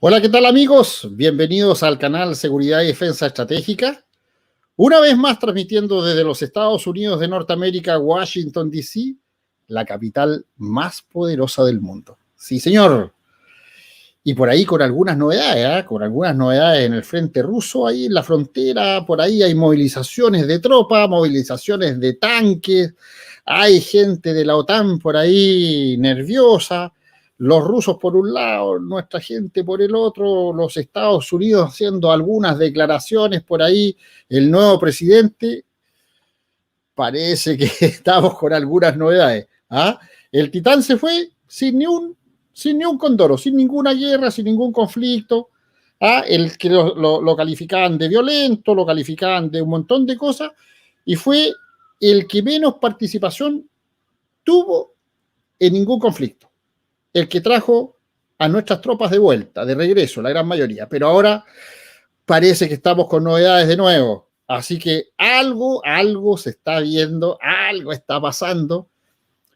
Hola, ¿qué tal amigos? Bienvenidos al canal Seguridad y Defensa Estratégica. Una vez más transmitiendo desde los Estados Unidos de Norteamérica, Washington, D.C., la capital más poderosa del mundo. Sí, señor. Y por ahí con algunas novedades, con algunas novedades en el frente ruso, ahí en la frontera, por ahí hay movilizaciones de tropas, movilizaciones de tanques, hay gente de la OTAN por ahí nerviosa. Los rusos por un lado, nuestra gente por el otro, los Estados Unidos haciendo algunas declaraciones por ahí, el nuevo presidente, parece que estamos con algunas novedades. El Titán se fue sin ni un condoro, sin ninguna guerra, sin ningún conflicto. El que lo calificaban de violento, lo calificaban de un montón de cosas, y fue el que menos participación tuvo en ningún conflicto. El que trajo a nuestras tropas de vuelta, de regreso, la gran mayoría. Pero ahora parece que estamos con novedades de nuevo. Así que algo se está viendo, algo está pasando.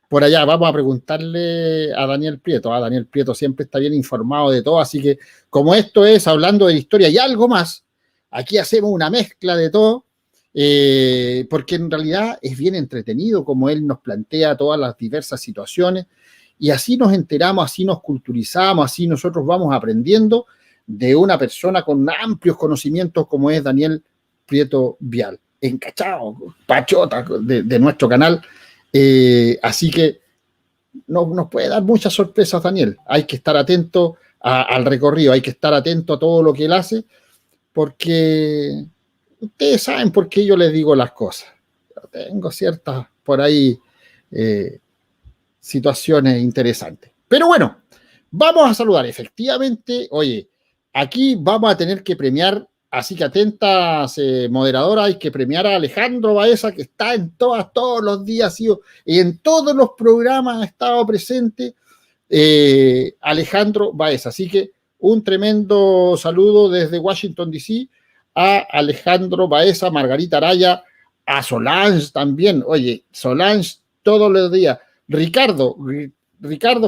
Por allá vamos a preguntarle a Daniel Prieto. Daniel Prieto siempre está bien informado de todo. Así que como esto es hablando de la historia y algo más, aquí hacemos una mezcla de todo. Porque en realidad es bien entretenido como él nos plantea todas las diversas situaciones. Y así nos enteramos, así nos culturizamos, así nosotros vamos aprendiendo de una persona con amplios conocimientos como es Daniel Prieto Vial, encachado, pachota de nuestro canal. Así que nos puede dar muchas sorpresas, Daniel. Hay que estar atento al recorrido, hay que estar atento a todo lo que él hace, porque ustedes saben por qué yo les digo las cosas. Yo tengo ciertas por ahí situaciones interesantes. Pero bueno, vamos a saludar. Efectivamente, oye, aquí vamos a tener que premiar, así que atentas, moderadoras, hay que premiar a Alejandro Baeza, que está en todos los días y en todos los programas ha estado presente, Alejandro Baeza. Así que un tremendo saludo desde Washington, D.C. a Alejandro Baeza, Margarita Araya, a Solange también. Oye, Solange todos los días. Ricardo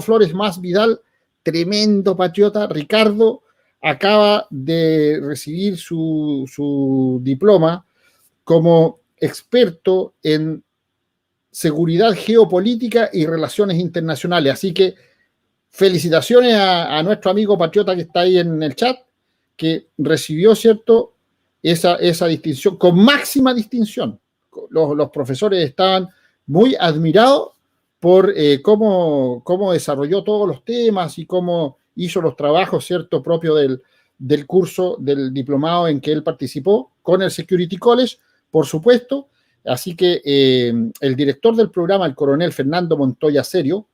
Flores Más Vidal, tremendo patriota. Ricardo acaba de recibir su diploma como experto en seguridad geopolítica y relaciones internacionales. Así que felicitaciones a nuestro amigo patriota que está ahí en el chat, que recibió, ¿cierto?, esa distinción, con máxima distinción. Los profesores estaban muy admirados por cómo desarrolló todos los temas y cómo hizo los trabajos, ¿cierto?, propios del curso, del diplomado en que él participó con el Security College, por supuesto. Así que el director del programa, el coronel Fernando Montoya Serio,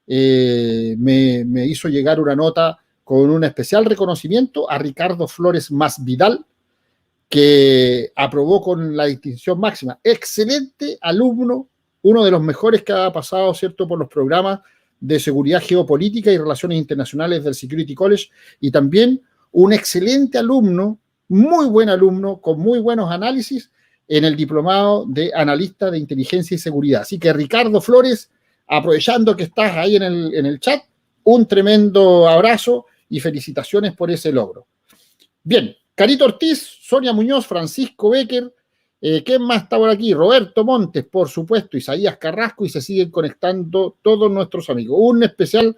me hizo llegar una nota con un especial reconocimiento a Ricardo Flores Más Vidal, que aprobó con la distinción máxima. Excelente alumno, uno de los mejores que ha pasado, ¿cierto?, por los programas de seguridad geopolítica y relaciones internacionales del Security College, y también un excelente alumno, muy buen alumno, con muy buenos análisis en el diplomado de analista de inteligencia y seguridad. Así que Ricardo Flores, aprovechando que estás ahí en el chat, un tremendo abrazo y felicitaciones por ese logro. Bien, Carito Ortiz, Sonia Muñoz, Francisco Becker, ¿quién más está por aquí? Roberto Montes, por supuesto, Isaías Carrasco, y se siguen conectando todos nuestros amigos. Un especial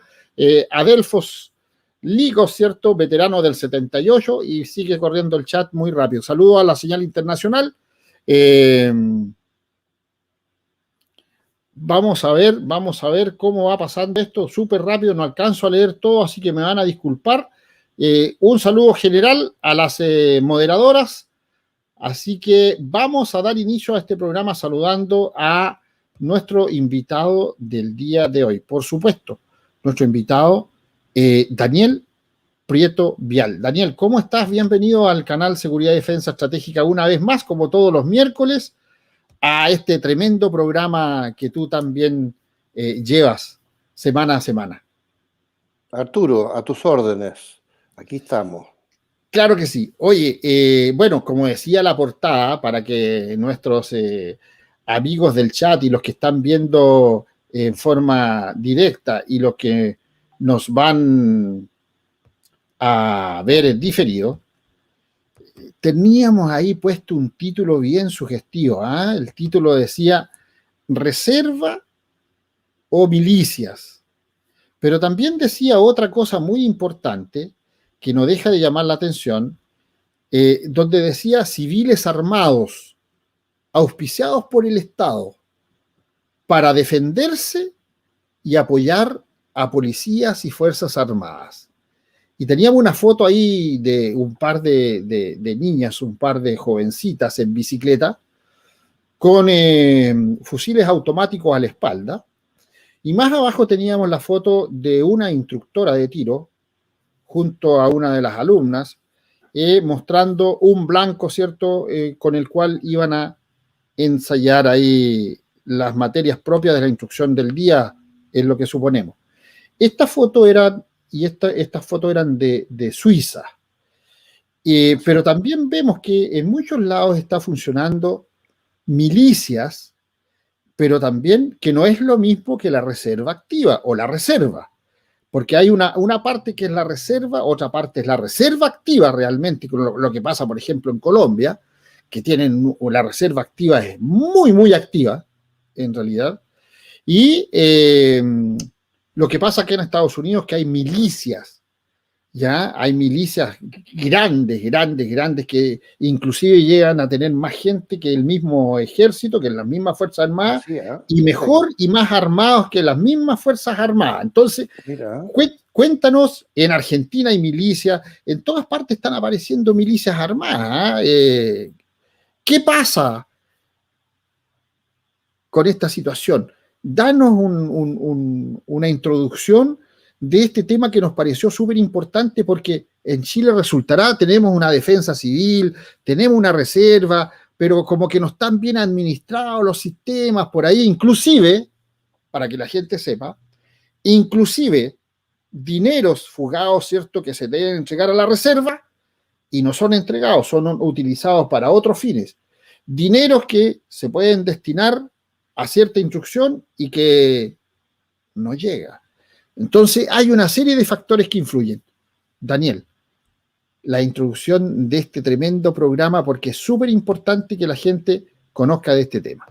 Adelfos Ligos, ¿cierto?, veterano del 78, y sigue corriendo el chat muy rápido. Saludos a la señal internacional. Vamos a ver cómo va pasando esto súper rápido, no alcanzo a leer todo, así que me van a disculpar. Un saludo general a las moderadoras. Así que vamos a dar inicio a este programa saludando a nuestro invitado del día de hoy. Por supuesto, nuestro invitado, Daniel Prieto Vial. Daniel, ¿cómo estás? Bienvenido al canal Seguridad y Defensa Estratégica una vez más, como todos los miércoles, a este tremendo programa que tú también llevas semana a semana. Arturo, a tus órdenes. Aquí estamos. Claro que sí. Oye, bueno, como decía la portada, para que nuestros amigos del chat y los que están viendo en forma directa y los que nos van a ver en diferido, teníamos ahí puesto un título bien sugestivo. ¿Eh? El título decía Reserva o Milicias. Pero también decía otra cosa muy importante que no deja de llamar la atención, donde decía civiles armados, auspiciados por el Estado, para defenderse y apoyar a policías y fuerzas armadas. Y teníamos una foto ahí de un par de niñas, un par de jovencitas en bicicleta, con fusiles automáticos a la espalda. Y más abajo teníamos la foto de una instructora de tiro, junto a una de las alumnas, mostrando un blanco, ¿cierto?, con el cual iban a ensayar ahí las materias propias de la instrucción del día, es lo que suponemos. Esta foto era, y estas fotos eran de Suiza, pero también vemos que en muchos lados está funcionando milicias, pero también que no es lo mismo que la reserva activa o la reserva, porque hay una parte que es la reserva, otra parte es la reserva activa realmente, lo que pasa, por ejemplo, en Colombia, que tienen la reserva activa es muy, muy activa, en realidad, y lo que pasa aquí en Estados Unidos es que hay milicias, ya hay milicias grandes, grandes, grandes, que inclusive llegan a tener más gente que el mismo ejército, que las mismas Fuerzas Armadas, Sí, y mejor y más armados que las mismas Fuerzas Armadas. Entonces, mira. Cuéntanos, en Argentina hay milicias, en todas partes están apareciendo milicias armadas. ¿Qué pasa con esta situación? Danos una introducción de este tema que nos pareció súper importante, porque en Chile resultará, tenemos una defensa civil, tenemos una reserva, pero como que no están bien administrados los sistemas por ahí, inclusive, para que la gente sepa, inclusive dineros fugados, ¿cierto?, que se deben entregar a la reserva y no son entregados, son utilizados para otros fines. Dineros que se pueden destinar a cierta instrucción y que no llega. Entonces hay una serie de factores que influyen. Daniel, la introducción de este tremendo programa, porque es súper importante que la gente conozca de este tema.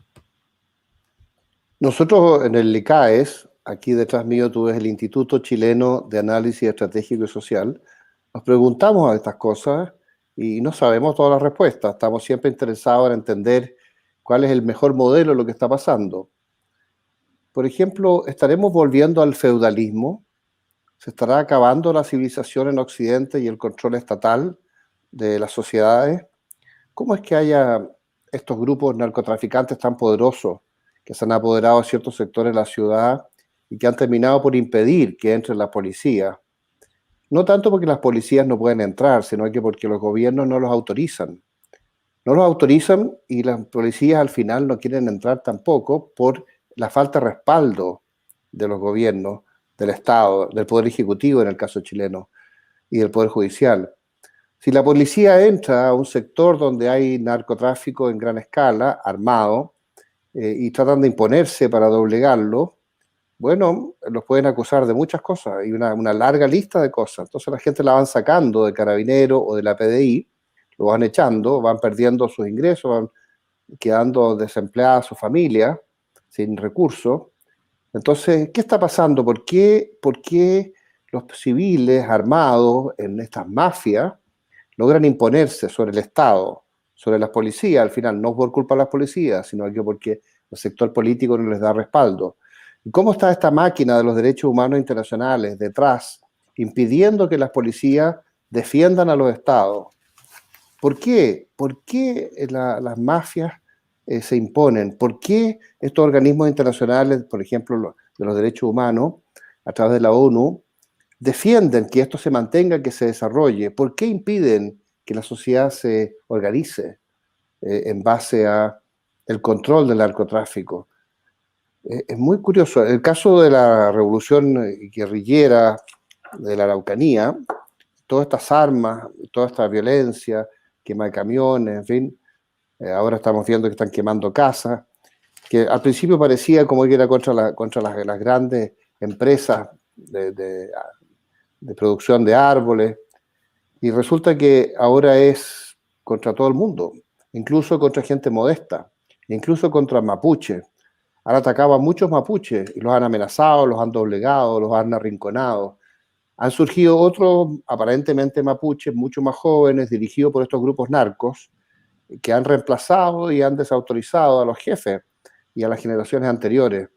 Nosotros en el ICAES, aquí detrás mío tú ves el Instituto Chileno de Análisis Estratégico y Social, nos preguntamos a estas cosas y no sabemos todas las respuestas. Estamos siempre interesados en entender cuál es el mejor modelo de lo que está pasando. Por ejemplo, ¿estaremos volviendo al feudalismo? ¿Se estará acabando la civilización en Occidente y el control estatal de las sociedades? ¿Cómo es que haya estos grupos narcotraficantes tan poderosos que se han apoderado de ciertos sectores de la ciudad y que han terminado por impedir que entre la policía? No tanto porque las policías no pueden entrar, sino que porque los gobiernos no los autorizan. No los autorizan y las policías al final no quieren entrar tampoco por la falta de respaldo de los gobiernos, del Estado, del Poder Ejecutivo en el caso chileno y del Poder Judicial. Si la policía entra a un sector donde hay narcotráfico en gran escala, armado, y tratan de imponerse para doblegarlo, bueno, los pueden acusar de muchas cosas, y una larga lista de cosas. Entonces la gente la van sacando de Carabinero o de la PDI, lo van echando, van perdiendo sus ingresos, van quedando desempleadas su familia, sin recursos. Entonces, ¿qué está pasando? ¿Por qué los civiles armados en estas mafias logran imponerse sobre el Estado, sobre las policías? Al final, no por culpa de las policías, sino que porque el sector político no les da respaldo. ¿Y cómo está esta máquina de los derechos humanos internacionales detrás, impidiendo que las policías defiendan a los Estados? ¿Por qué? ¿Por qué las mafias se imponen? ¿Por qué estos organismos internacionales, por ejemplo, de los derechos humanos, a través de la ONU, defienden que esto se mantenga, que se desarrolle. ¿Por qué impiden que la sociedad se organice en base a el control del narcotráfico? Es muy curioso. El caso de la revolución guerrillera de la Araucanía, todas estas armas, toda esta violencia, quema de camiones, en fin, ahora estamos viendo que están quemando casas, que al principio parecía como que era contra las grandes empresas de producción de árboles, y resulta que ahora es contra todo el mundo, incluso contra gente modesta, incluso contra mapuches. Han atacado a muchos mapuches y los han amenazado, los han doblegado, los han arrinconado. Han surgido otros, aparentemente mapuches, mucho más jóvenes, dirigidos por estos grupos narcos, que han reemplazado y han desautorizado a los jefes y a las generaciones anteriores.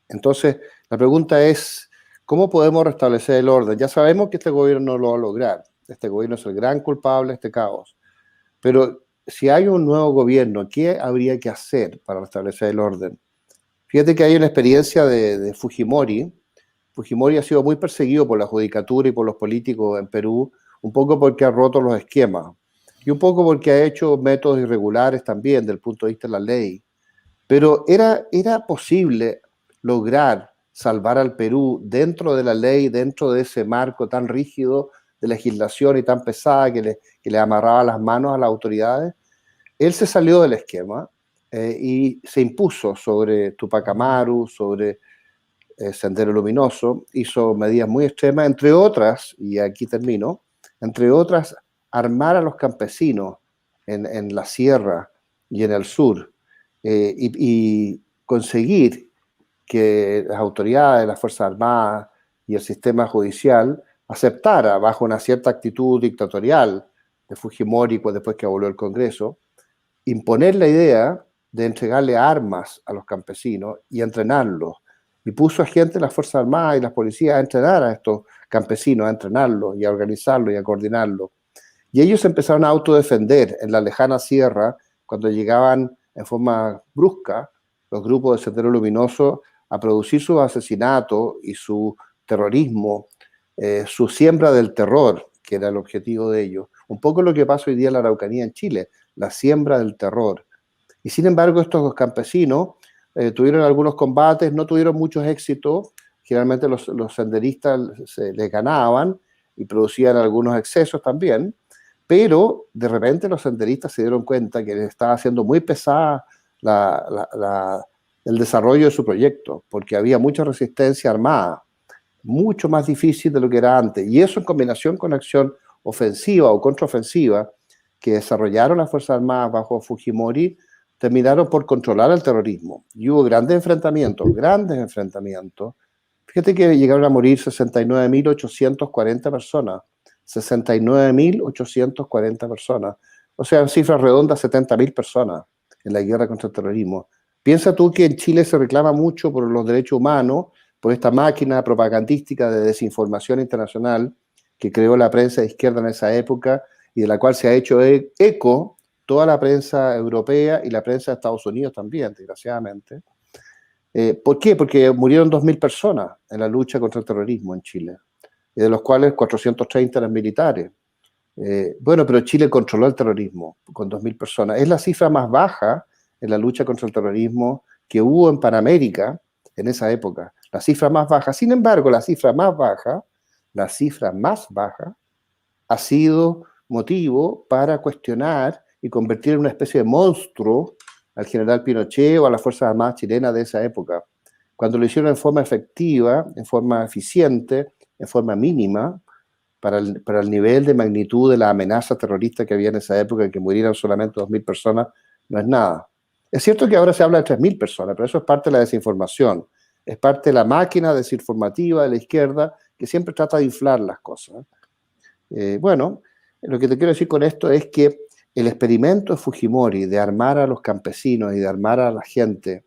Entonces, la pregunta es, ¿cómo podemos restablecer el orden? Ya sabemos que este gobierno no lo va a lograr. Este gobierno es el gran culpable de este caos. Pero si hay un nuevo gobierno, ¿qué habría que hacer para restablecer el orden? Fíjate que hay una experiencia de Fujimori. Fujimori ha sido muy perseguido por la judicatura y por los políticos en Perú, un poco porque ha roto los esquemas y un poco porque ha hecho métodos irregulares también desde el punto de vista de la ley. Pero era posible lograr salvar al Perú dentro de la ley, dentro de ese marco tan rígido de legislación y tan pesada que le amarraba las manos a las autoridades. Él se salió del esquema y se impuso sobre Tupac Amaru, sobre Sendero Luminoso, hizo medidas muy extremas, entre otras, y aquí termino, entre otras, armar a los campesinos en la sierra y en el sur, y conseguir que las autoridades, las Fuerzas Armadas y el sistema judicial aceptara, bajo una cierta actitud dictatorial de Fujimori después que volvió el Congreso, imponer la idea de entregarle armas a los campesinos y entrenarlos. Y puso a gente de las Fuerzas Armadas y las policías a entrenar a estos campesinos, a entrenarlos y a organizarlos y a coordinarlos. Y ellos empezaron a autodefender en la lejana sierra cuando llegaban en forma brusca los grupos de Sendero Luminoso a producir sus asesinatos y su terrorismo, su siembra del terror, que era el objetivo de ellos. Un poco lo que pasa hoy día en la Araucanía en Chile, la siembra del terror. Y sin embargo, estos campesinos tuvieron algunos combates, no tuvieron muchos éxitos, generalmente los senderistas les ganaban y producían algunos excesos también, pero de repente los senderistas se dieron cuenta que les estaba haciendo muy pesada el desarrollo de su proyecto, porque había mucha resistencia armada, mucho más difícil de lo que era antes, y eso en combinación con acción ofensiva o contraofensiva que desarrollaron las Fuerzas Armadas bajo Fujimori, terminaron por controlar el terrorismo. Y hubo grandes enfrentamientos, grandes enfrentamientos. Fíjate que llegaron a morir 69.840 personas. 69.840 personas. O sea, en cifras redondas, 70.000 personas en la guerra contra el terrorismo. Piensa tú que en Chile se reclama mucho por los derechos humanos, por esta máquina propagandística de desinformación internacional que creó la prensa de izquierda en esa época y de la cual se ha hecho eco toda la prensa europea y la prensa de Estados Unidos también, desgraciadamente. ¿Por qué? Porque murieron 2.000 personas en la lucha contra el terrorismo en Chile, de los cuales 430 eran militares. Bueno, pero Chile controló el terrorismo con 2.000 personas. Es la cifra más baja en la lucha contra el terrorismo que hubo en Panamérica en esa época. La cifra más baja. Sin embargo, la cifra más baja ha sido motivo para cuestionar y convertir en una especie de monstruo al general Pinochet o a las Fuerzas Armadas chilenas de esa época. Cuando lo hicieron en forma efectiva, en forma eficiente, en forma mínima, para el nivel de magnitud de la amenaza terrorista que había en esa época, en que murieran solamente 2.000 personas, no es nada. Es cierto que ahora se habla de 3.000 personas, pero eso es parte de la desinformación. Es parte de la máquina desinformativa de la izquierda que siempre trata de inflar las cosas. Bueno, lo que te quiero decir con esto es que el experimento de Fujimori de armar a los campesinos y de armar a la gente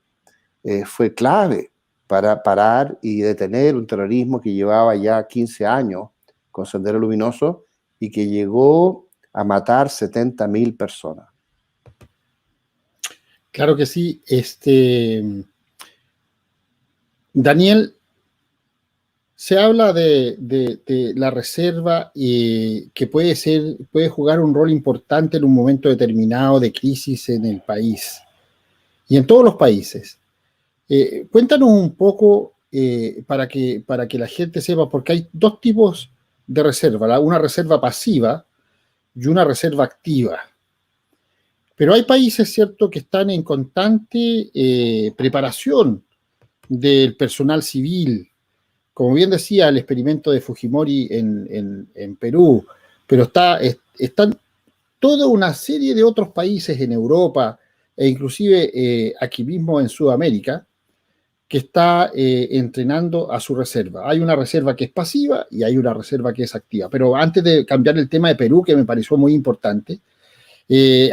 fue clave para parar y detener un terrorismo que llevaba ya 15 años con Sendero Luminoso y que llegó a matar 70.000 personas. Claro que sí. Daniel, se habla de la reserva que puede jugar un rol importante en un momento determinado de crisis en el país y en todos los países. Cuéntanos un poco para que la gente sepa, porque hay dos tipos de reserva, una reserva pasiva y una reserva activa. Pero hay países, ¿cierto?, que están en constante preparación del personal civil, como bien decía el experimento de Fujimori en Perú, pero están toda una serie de otros países en Europa e inclusive aquí mismo en Sudamérica que está entrenando a su reserva. Hay una reserva que es pasiva y hay una reserva que es activa. Pero antes de cambiar el tema de Perú, que me pareció muy importante,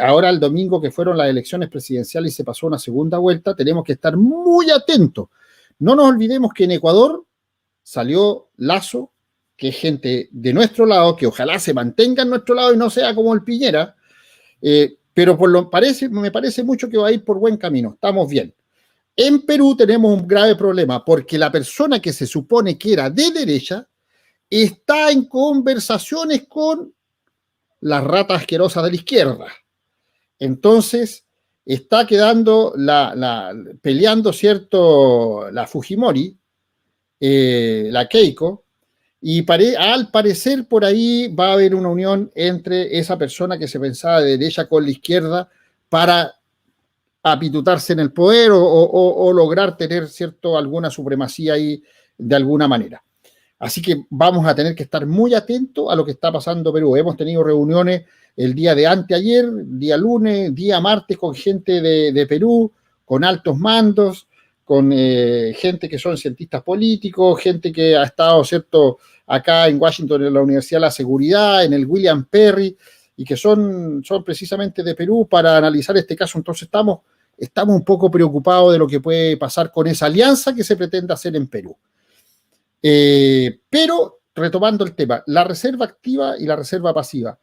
ahora el domingo que fueron las elecciones presidenciales y se pasó una segunda vuelta, tenemos que estar muy atentos. No nos olvidemos que en Ecuador salió Lasso, que es gente de nuestro lado, que ojalá se mantenga en nuestro lado y no sea como el Piñera, pero me parece mucho que va a ir por buen camino. Estamos bien. En Perú tenemos un grave problema porque la persona que se supone que era de derecha está en conversaciones con las ratas asquerosas de la izquierda. Entonces, está quedando peleando, ¿cierto?, la Fujimori, la Keiko, y al parecer por ahí va a haber una unión entre esa persona que se pensaba de derecha con la izquierda para apitutarse en el poder o lograr tener, ¿cierto?, alguna supremacía ahí de alguna manera. Así que vamos a tener que estar muy atentos a lo que está pasando en Perú. Hemos tenido reuniones el día de anteayer, día lunes, día martes con gente de Perú, con altos mandos, con gente que son cientistas políticos, gente que ha estado, ¿cierto?, acá en Washington en la Universidad de la Seguridad, en el William Perry, y que son precisamente de Perú para analizar este caso. Entonces estamos un poco preocupados de lo que puede pasar con esa alianza que se pretende hacer en Perú. Pero, retomando el tema, la reserva activa y la reserva pasiva.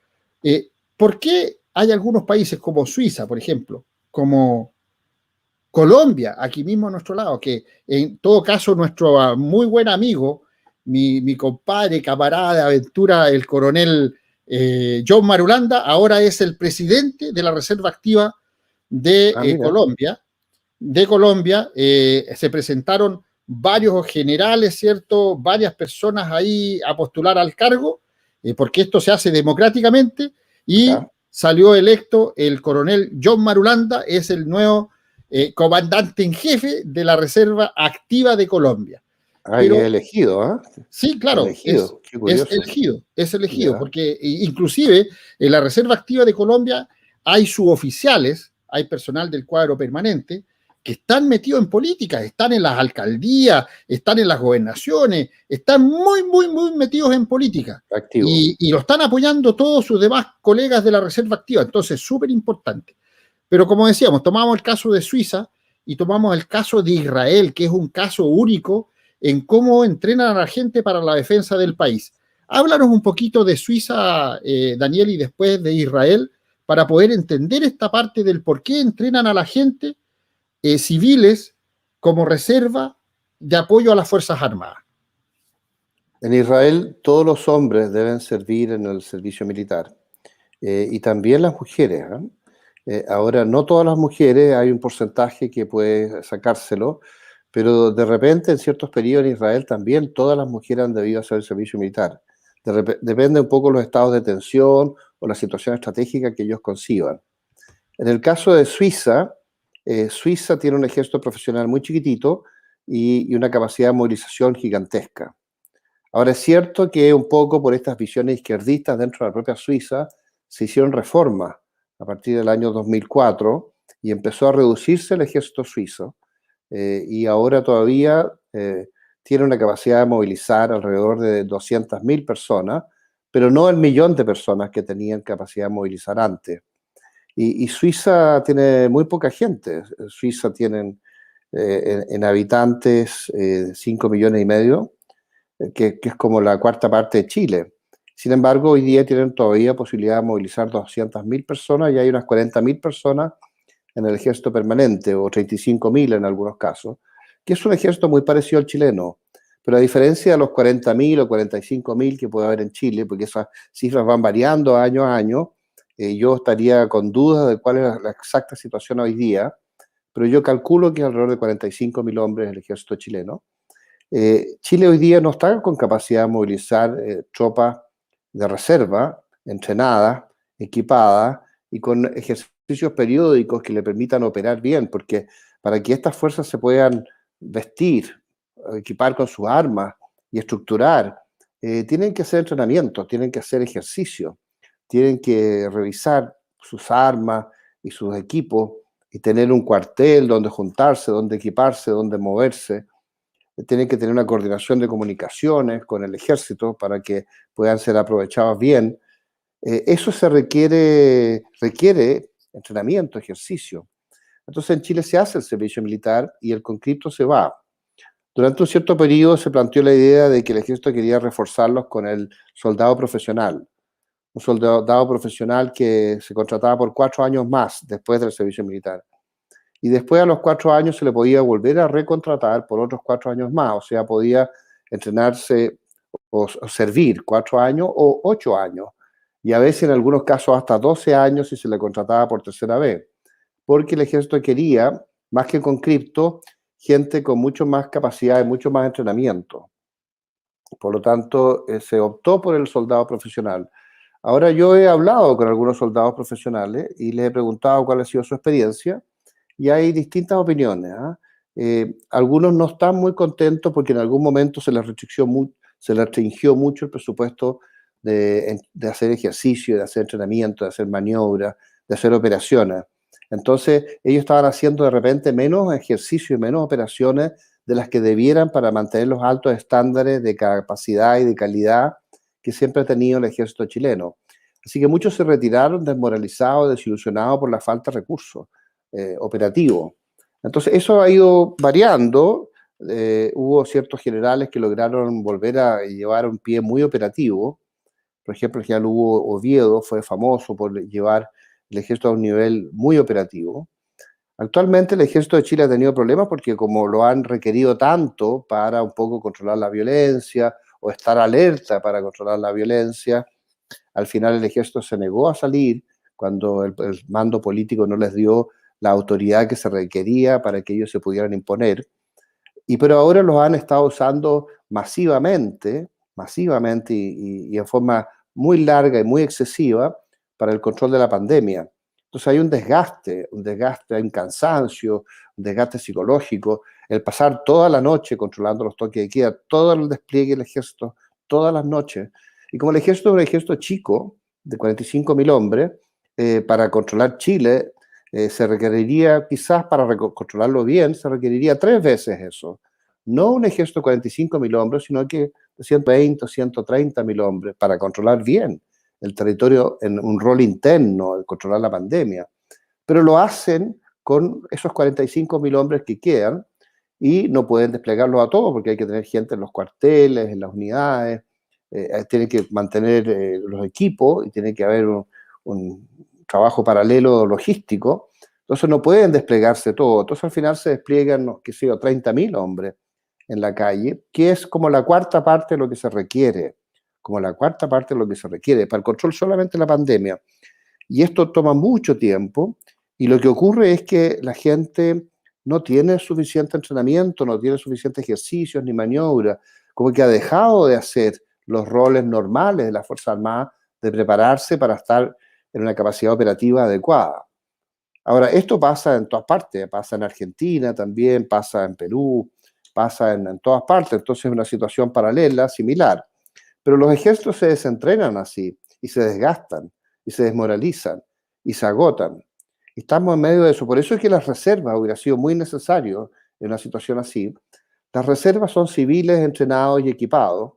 ¿Por qué hay algunos países como Suiza, por ejemplo, como Colombia, aquí mismo a nuestro lado, que en todo caso nuestro muy buen amigo, mi compadre, camarada de aventura, el coronel John Marulanda, ahora es el presidente de la Reserva Activa de Colombia. Se presentaron varios generales, ¿cierto?, varias personas ahí a postular al cargo, porque esto se hace democráticamente, y salió electo el coronel John Marulanda, es el nuevo comandante en jefe de la Reserva Activa de Colombia. Pero, es elegido, ¿eh? Sí, claro, elegido. Es elegido, porque inclusive en la Reserva Activa de Colombia hay suboficiales, hay personal del cuadro permanente, que están metidos en política, están en las alcaldías, están en las gobernaciones, están muy, muy, muy metidos en política. Y lo están apoyando todos sus demás colegas de la Reserva Activa. Entonces, súper importante. Pero como decíamos, tomamos el caso de Suiza y tomamos el caso de Israel, que es un caso único en cómo entrenan a la gente para la defensa del país. Háblanos un poquito de Suiza, Daniel, y después de Israel, para poder entender esta parte del por qué entrenan a la gente civiles como reserva de apoyo a las Fuerzas Armadas. En Israel todos los hombres deben servir en el servicio militar y también las mujeres. Ahora, no todas las mujeres, hay un porcentaje que puede sacárselo, pero de repente en ciertos periodos en Israel también todas las mujeres han debido hacer el servicio militar. Depende un poco de los estados de tensión o la situación estratégica que ellos conciban. En el caso de Suiza, Suiza tiene un ejército profesional muy chiquitito y una capacidad de movilización gigantesca. Ahora, es cierto que un poco por estas visiones izquierdistas dentro de la propia Suiza se hicieron reformas a partir del año 2004 y empezó a reducirse el ejército suizo y ahora todavía tiene una capacidad de movilizar alrededor de 200.000 personas, pero no el millón de personas que tenían capacidad de movilizar antes. Y Suiza tiene muy poca gente. Suiza tienen en habitantes 5,5 millones, que es como la cuarta parte de Chile. Sin embargo, hoy día tienen todavía posibilidad de movilizar 200.000 personas y hay unas 40.000 personas en el ejército permanente, o 35.000 en algunos casos, que es un ejército muy parecido al chileno. Pero a diferencia de los 40.000 o 45.000 que puede haber en Chile, porque esas cifras van variando año a año, yo estaría con dudas de cuál es la exacta situación hoy día, pero yo calculo que alrededor de 45.000 hombres el ejército chileno. Chile hoy día no está con capacidad de movilizar tropas de reserva, entrenadas, equipadas y con ejercicios periódicos que le permitan operar bien, porque para que estas fuerzas se puedan vestir, equipar con sus armas y estructurar, tienen que hacer entrenamiento, tienen que hacer ejercicio, tienen que revisar sus armas y sus equipos y tener un cuartel donde juntarse, donde equiparse, donde moverse. Tienen que tener una coordinación de comunicaciones con el ejército para que puedan ser aprovechados bien. Eso requiere entrenamiento, ejercicio. Entonces en Chile se hace el servicio militar y el conscripto se va. Durante un cierto periodo se planteó la idea de que el ejército quería reforzarlos con el soldado profesional. Un soldado profesional que se contrataba por 4 años más después del servicio militar. Y después a los 4 años se le podía volver a recontratar por otros 4 años más, o sea, podía entrenarse o servir 4 años o 8 años, y a veces en algunos casos hasta 12 años si se le contrataba por tercera vez, porque el ejército quería, más que conscripto, gente con mucho más capacidad y mucho más entrenamiento. Por lo tanto, se optó por el soldado profesional. Ahora yo he hablado con algunos soldados profesionales y les he preguntado cuál ha sido su experiencia, y hay distintas opiniones. Algunos no están muy contentos porque en algún momento se les restringió mucho el presupuesto de hacer ejercicio, de hacer entrenamiento, de hacer maniobras, de hacer operaciones. Entonces, ellos estaban haciendo de repente menos ejercicio y menos operaciones de las que debieran para mantener los altos estándares de capacidad y de calidad que siempre ha tenido el ejército chileno. Así que muchos se retiraron desmoralizados, desilusionados por la falta de recursos operativos. Entonces, eso ha ido variando. Hubo ciertos generales que lograron volver a llevar un pie muy operativo. Por ejemplo, el general Hugo Oviedo fue famoso por llevar el ejército a un nivel muy operativo. Actualmente el ejército de Chile ha tenido problemas porque como lo han requerido tanto para un poco controlar la violencia o estar alerta para controlar la violencia, al final el ejército se negó a salir cuando el mando político no les dio la autoridad que se requería para que ellos se pudieran imponer. Pero ahora los han estado usando masivamente y en forma muy larga y muy excesiva para el control de la pandemia. Entonces hay un desgaste, hay un cansancio, un desgaste psicológico, el pasar toda la noche controlando los toques de queda, todo el despliegue del ejército, todas las noches. Y como el ejército es un ejército chico, de 45.000 hombres, para controlar Chile, se requeriría, quizás para controlarlo bien, se requeriría 3 veces eso. No un ejército de 45.000 hombres, sino que de 120 o 130.000 hombres para controlar bien el territorio en un rol interno, controlar la pandemia. Pero lo hacen con esos 45.000 hombres que quedan y no pueden desplegarlos a todos porque hay que tener gente en los cuarteles, en las unidades, tienen que mantener los equipos y tiene que haber un trabajo paralelo logístico. Entonces no pueden desplegarse todo. Entonces al final se despliegan, qué sé yo, 30.000 hombres en la calle, que es como la cuarta parte de lo que se requiere, para el control solamente de la pandemia. Y esto toma mucho tiempo, y lo que ocurre es que la gente no tiene suficiente entrenamiento, no tiene suficiente ejercicios ni maniobra, como que ha dejado de hacer los roles normales de la Fuerza Armada, de prepararse para estar en una capacidad operativa adecuada. Ahora, esto pasa en todas partes, pasa en Argentina también, pasa en Perú, pasa en todas partes, entonces es una situación paralela, similar. Pero los ejércitos se desentrenan así, y se desgastan, y se desmoralizan, y se agotan. Estamos en medio de eso, por eso es que las reservas hubiera sido muy necesario en una situación así. Las reservas son civiles entrenados y equipados,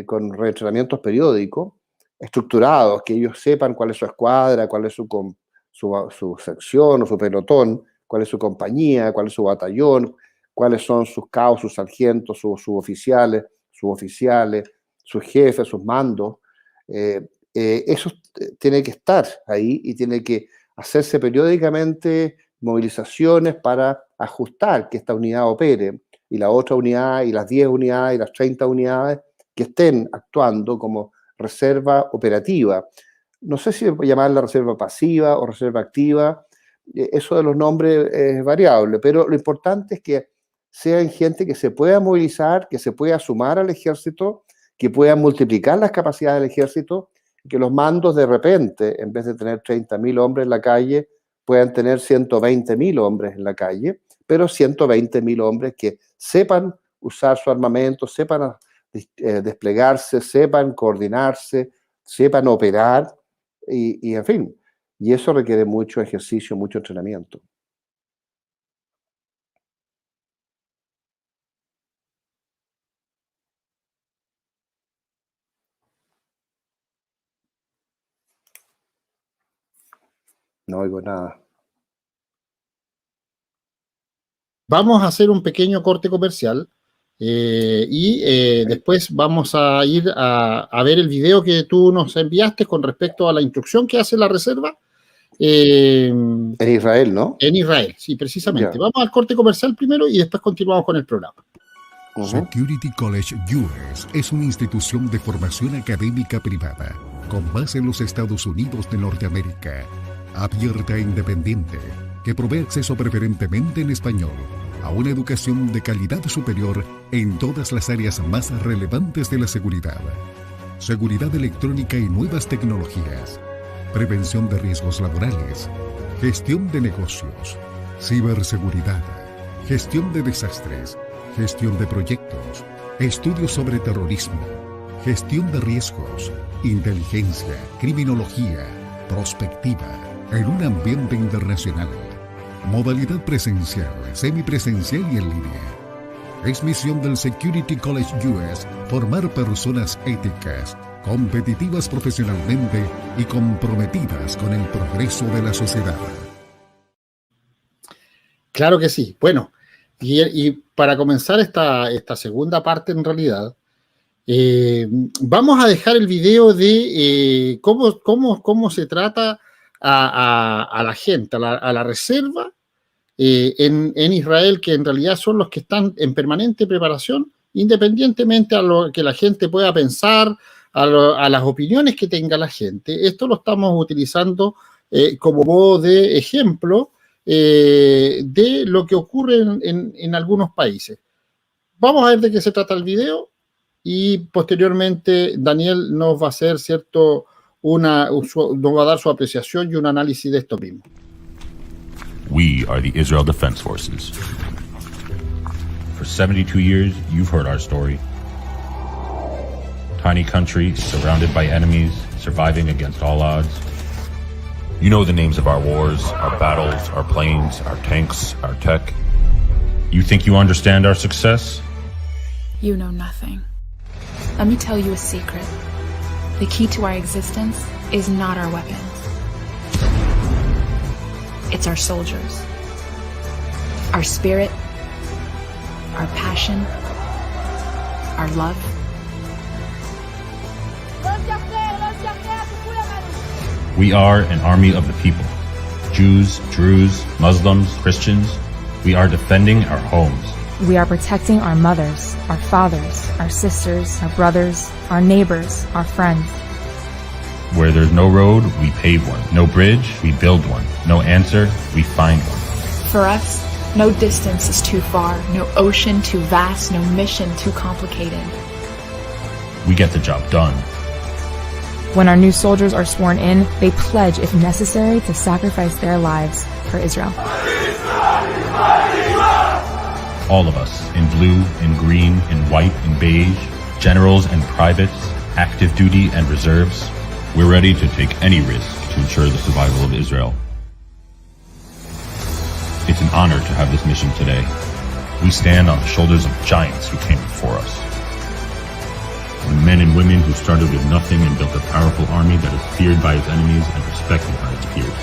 con reentrenamientos periódicos, estructurados, que ellos sepan cuál es su escuadra, cuál es su sección o su pelotón, cuál es su compañía, cuál es su batallón, cuáles son sus cabos, sus sargentos, sus suboficiales, sus jefes, sus mandos. Eso tiene que estar ahí y tiene que hacerse periódicamente movilizaciones para ajustar que esta unidad opere. y la otra unidad, y las 10 unidades, y las 30 unidades que estén actuando como reserva operativa. No sé si llamarla reserva pasiva o reserva activa, eso de los nombres es variable, pero lo importante es que sean gente que se pueda movilizar, que se pueda sumar al ejército, que pueda multiplicar las capacidades del ejército, que los mandos de repente, en vez de tener 30.000 hombres en la calle, puedan tener 120.000 hombres en la calle, pero 120.000 hombres que sepan usar su armamento, sepan desplegarse, sepan coordinarse, sepan operar, y en fin, y eso requiere mucho ejercicio, mucho entrenamiento. No oigo nada. Vamos a hacer un pequeño corte comercial y después vamos a ir a ver el video que tú nos enviaste con respecto a la instrucción que hace la reserva. En Israel, ¿no? En Israel, sí, precisamente. Ya. Vamos al corte comercial primero y después continuamos con el programa. Security College US es una institución de formación académica privada con base en los Estados Unidos de Norteamérica, abierta e independiente, que provee acceso preferentemente en español a una educación de calidad superior en todas las áreas más relevantes de la seguridad. Seguridad electrónica y nuevas tecnologías, prevención de riesgos laborales, gestión de negocios, ciberseguridad, gestión de desastres, gestión de proyectos, estudios sobre terrorismo, gestión de riesgos, inteligencia, criminología, prospectiva, en un ambiente internacional. Modalidad presencial, semipresencial y en línea. Es misión del Security College US formar personas éticas, competitivas profesionalmente y comprometidas con el progreso de la sociedad. Claro que sí. Bueno, y para comenzar esta segunda parte en realidad, vamos a dejar el video de cómo se trata a la gente, a la reserva en Israel, que en realidad son los que están en permanente preparación, independientemente a lo que la gente pueda pensar, a las opiniones que tenga la gente. Esto lo estamos utilizando como modo de ejemplo de lo que ocurre en algunos países. Vamos a ver de qué se trata el video y posteriormente Daniel nos va a hacer, ¿cierto?, nos va a dar su apreciación y un análisis de esto mismo. We are the Israel Defense Forces. For 72 years, you've heard our story. Tiny country, surrounded by enemies, surviving against all odds. You know the names of our wars, our battles, our planes, our tanks, our tech. You think you understand our success? You know nothing. Let me tell you a secret. The key to our existence is not our weapons. It's our soldiers. Our spirit, our passion, our love. We are an army of the people. Jews, Druze, Muslims, Christians. We are defending our homes. We are protecting our mothers, our fathers, our sisters, our brothers, our neighbors, our friends. Where there's no road, we pave one. No bridge, we build one. No answer, we find one. For us, no distance is too far, no ocean too vast, no mission too complicated. We get the job done. When our new soldiers are sworn in, they pledge, if necessary, to sacrifice their lives for Israel. All of us, in blue, in green, in white, in beige, generals and privates, active duty and reserves, we're ready to take any risk to ensure the survival of Israel. It's an honor to have this mission today. We stand on the shoulders of giants who came before us. The men and women who started with nothing and built a powerful army that is feared by its enemies and respected by its peers.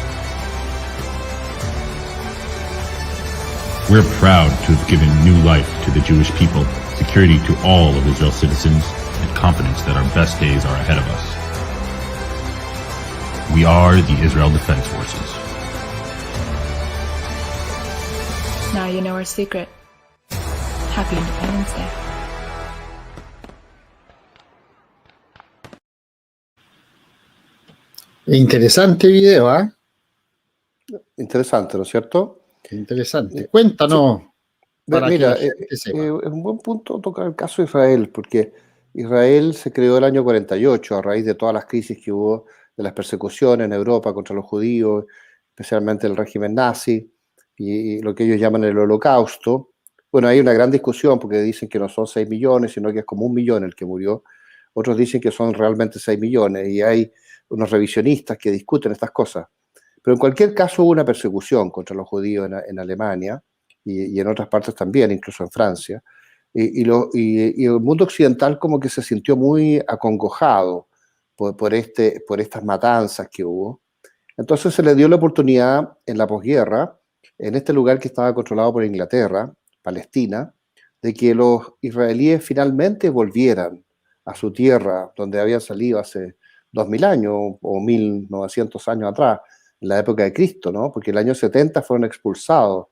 We're proud to have given new life to the Jewish people, security to all of Israel's citizens, and confidence that our best days are ahead of us. We are the Israel Defense Forces. Now you know our secret. Happy Independence Day. Interesante video, ¿ah? Interesante, ¿no es cierto? Interesante. Cuéntanos para que Mira, la gente sepa. es un buen punto tocar el caso de Israel, porque Israel se creó el año 48 a raíz de todas las crisis que hubo, de las persecuciones en Europa contra los judíos, especialmente el régimen nazi y lo que ellos llaman el Holocausto. Bueno, hay una gran discusión porque dicen que no son 6 millones, sino que es como 1 millón el que murió. Otros dicen que son realmente 6 millones y hay unos revisionistas que discuten estas cosas. Pero en cualquier caso hubo una persecución contra los judíos en Alemania y en otras partes también, incluso en Francia. Y el mundo occidental como que se sintió muy acongojado por estas matanzas que hubo. Entonces se le dio la oportunidad en la posguerra, en este lugar que estaba controlado por Inglaterra, Palestina, de que los israelíes finalmente volvieran a su tierra, donde habían salido hace 2000 años o 1900 años atrás, en la época de Cristo, ¿no? Porque el año 70 fueron expulsados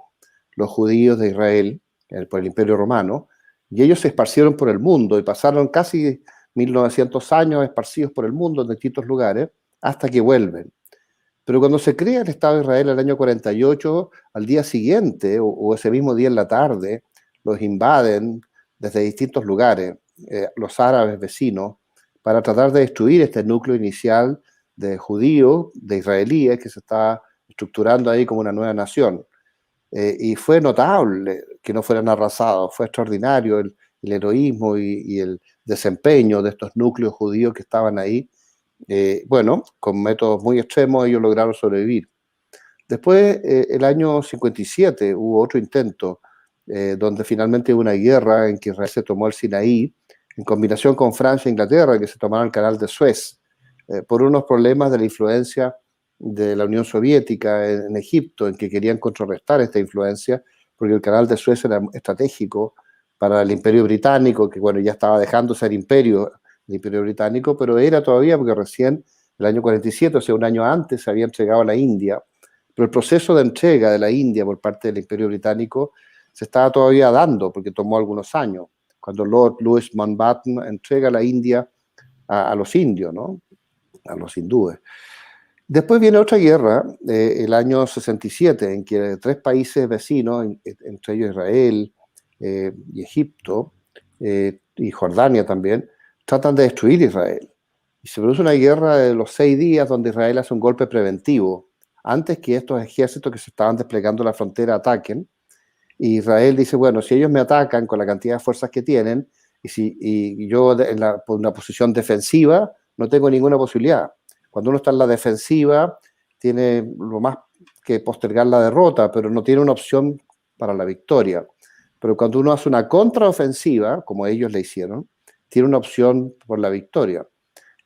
los judíos de Israel por el Imperio Romano, y ellos se esparcieron por el mundo y pasaron casi 1900 años esparcidos por el mundo en distintos lugares hasta que vuelven. Pero cuando se crea el Estado de Israel en el año 48, al día siguiente o ese mismo día en la tarde, los invaden desde distintos lugares, los árabes vecinos, para tratar de destruir este núcleo inicial de judíos, de israelíes, que se está estructurando ahí como una nueva nación. Y fue notable que no fueran arrasados, fue extraordinario el heroísmo y el desempeño de estos núcleos judíos que estaban ahí. Bueno, con métodos muy extremos ellos lograron sobrevivir. Después, el año 57, hubo otro intento, donde finalmente hubo una guerra en que Israel se tomó el Sinaí, en combinación con Francia e Inglaterra, que se tomaron el canal de Suez, por unos problemas de la influencia de la Unión Soviética en Egipto, en que querían contrarrestar esta influencia, porque el canal de Suez era estratégico para el Imperio Británico, que bueno, ya estaba dejando ser imperio, el Imperio Británico, pero era todavía porque recién, el año 47, o sea, un año antes, se había entregado a la India, pero el proceso de entrega de la India por parte del Imperio Británico se estaba todavía dando, porque tomó algunos años, cuando Lord Louis Mountbatten entrega la India a los indios, ¿no? A los hindúes. Después viene otra guerra, el año 67, en que 3 países vecinos, entre ellos Israel y Egipto, y Jordania también, tratan de destruir Israel. Y se produce una guerra de los 6 días donde Israel hace un golpe preventivo, antes que estos ejércitos que se estaban desplegando en la frontera ataquen. Y Israel dice, bueno, si ellos me atacan con la cantidad de fuerzas que tienen, y yo por una posición defensiva, no tengo ninguna posibilidad. Cuando uno está en la defensiva, tiene lo más que postergar la derrota, pero no tiene una opción para la victoria. Pero cuando uno hace una contraofensiva, como ellos le hicieron, tiene una opción por la victoria.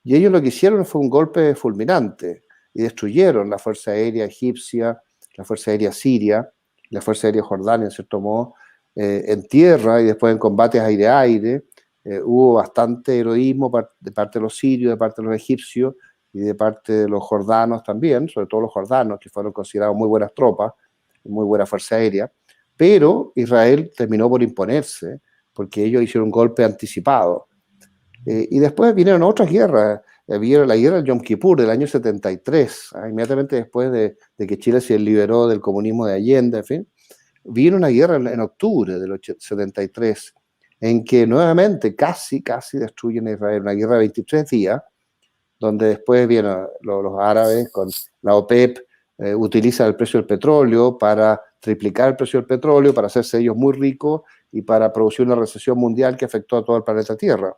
Y ellos lo que hicieron fue un golpe fulminante y destruyeron la Fuerza Aérea Egipcia, la Fuerza Aérea Siria, la Fuerza Aérea Jordania, en cierto modo, en tierra y después en combates aire-aire. Hubo bastante heroísmo de parte de los sirios, de parte de los egipcios y de parte de los jordanos también, sobre todo los jordanos, que fueron considerados muy buenas tropas, muy buena fuerza aérea. Pero Israel terminó por imponerse porque ellos hicieron un golpe anticipado. Y después vinieron otras guerras. Vino la guerra del Yom Kippur del año 73, inmediatamente después de que Chile se liberó del comunismo de Allende, en fin. Vino una guerra en octubre del 73, en que nuevamente casi destruyen a Israel, una guerra de 23 días, donde después vienen los árabes con la OPEP, utilizan el precio del petróleo para triplicar el precio del petróleo, para hacerse ellos muy ricos y para producir una recesión mundial que afectó a todo el planeta Tierra.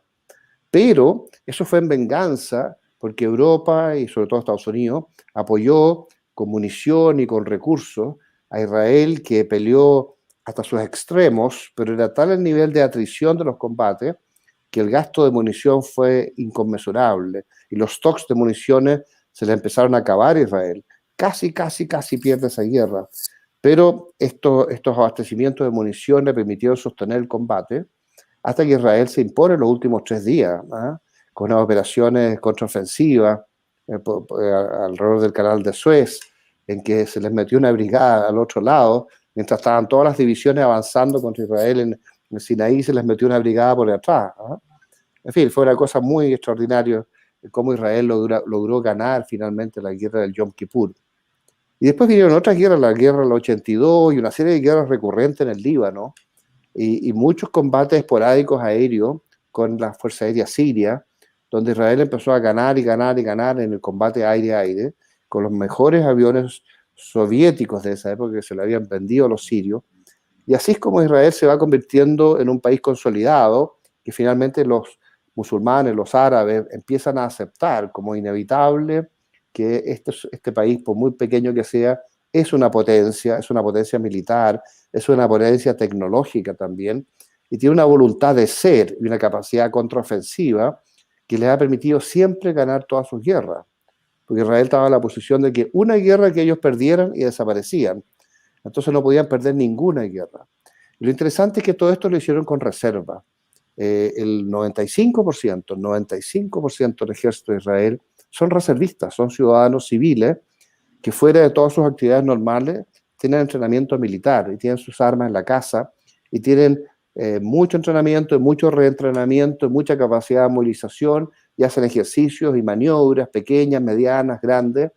Pero eso fue en venganza porque Europa y sobre todo Estados Unidos apoyó con munición y con recursos a Israel, que peleó hasta sus extremos, pero era tal el nivel de atrición de los combates que el gasto de munición fue inconmensurable y los stocks de municiones se le empezaron a acabar a Israel. Casi pierde esa guerra. Pero estos abastecimientos de munición le permitieron sostener el combate hasta que Israel se impone en los últimos 3 días, con unas operaciones contraofensivas alrededor del canal de Suez, en que se les metió una brigada al otro lado, mientras estaban todas las divisiones avanzando contra Israel En Sinaí se les metió una brigada por detrás. ¿Ah? En fin, fue una cosa muy extraordinaria cómo Israel logró ganar finalmente la guerra del Yom Kippur. Y después vinieron otras guerras, la guerra del 82 y una serie de guerras recurrentes en el Líbano y muchos combates esporádicos aéreos con la Fuerza Aérea Siria, donde Israel empezó a ganar y ganar y ganar en el combate aire-aire con los mejores aviones soviéticos de esa época que se le habían vendido a los sirios. Y así es como Israel se va convirtiendo en un país consolidado, que finalmente los musulmanes, los árabes, empiezan a aceptar como inevitable que este país, por muy pequeño que sea, es una potencia militar, es una potencia tecnológica también, y tiene una voluntad de ser y una capacidad contraofensiva que les ha permitido siempre ganar todas sus guerras. Porque Israel estaba en la posición de que una guerra que ellos perdieran y desaparecían. Entonces no podían perder ninguna guerra. Y lo interesante es que todo esto lo hicieron con reserva. El 95% del ejército de Israel son reservistas, son ciudadanos civiles que fuera de todas sus actividades normales tienen entrenamiento militar y tienen sus armas en la casa y tienen mucho entrenamiento, mucho reentrenamiento, mucha capacidad de movilización y hacen ejercicios y maniobras pequeñas, medianas, grandes.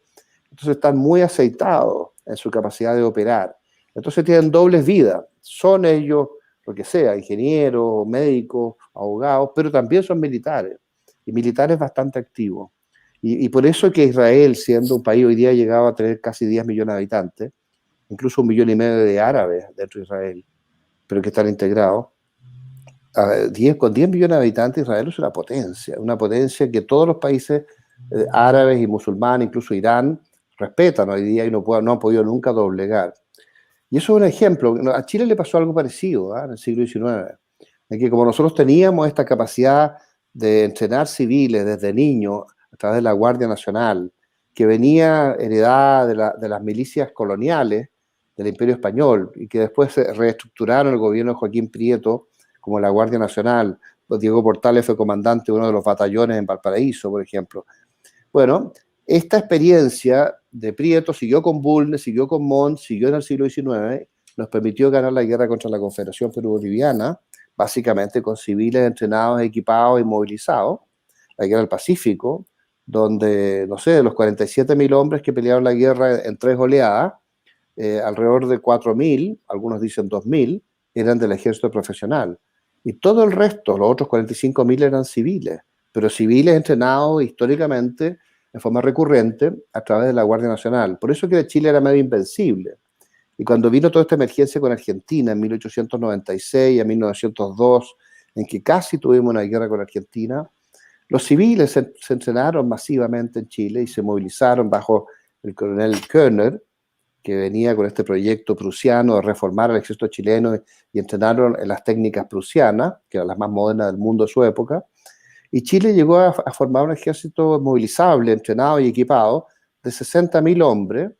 Entonces están muy aceitados en su capacidad de operar. Entonces tienen dobles vidas. Son ellos, lo que sea, ingenieros, médicos, abogados, pero también son militares. Y militares bastante activos. Y por eso que Israel, siendo un país hoy día llegado a tener casi 10 millones de habitantes, incluso 1,5 millones de árabes dentro de Israel, pero que están integrados, con 10 millones de habitantes Israel es una potencia que todos los países árabes y musulmanes, incluso Irán, respetan hoy día y no han podido nunca doblegar. Y eso es un ejemplo. A Chile le pasó algo parecido en el siglo XIX, en que como nosotros teníamos esta capacidad de entrenar civiles desde niños a través de la Guardia Nacional, que venía heredada de las milicias coloniales del Imperio Español y que después se reestructuraron el gobierno de Joaquín Prieto como la Guardia Nacional. Diego Portales fue comandante de uno de los batallones en Valparaíso, por ejemplo. Bueno, esta experiencia de Prieto siguió con Bulnes, siguió con Montt, siguió en el siglo XIX, nos permitió ganar la guerra contra la Confederación Perú-Boliviana, básicamente con civiles entrenados, equipados y movilizados, la guerra del Pacífico, donde, no sé, de los 47.000 hombres que pelearon la guerra en 3 oleadas, alrededor de 4.000, algunos dicen 2.000, eran del ejército profesional. Y todo el resto, los otros 45.000 eran civiles, pero civiles entrenados históricamente de forma recurrente a través de la Guardia Nacional. Por eso que Chile era medio invencible. Y cuando vino toda esta emergencia con Argentina en 1896 a 1902, en que casi tuvimos una guerra con Argentina, los civiles se entrenaron masivamente en Chile y se movilizaron bajo el coronel Körner, que venía con este proyecto prusiano de reformar el ejército chileno y entrenaron en las técnicas prusianas, que eran las más modernas del mundo de su época. Y Chile llegó a formar un ejército movilizable, entrenado y equipado de 60.000 hombres,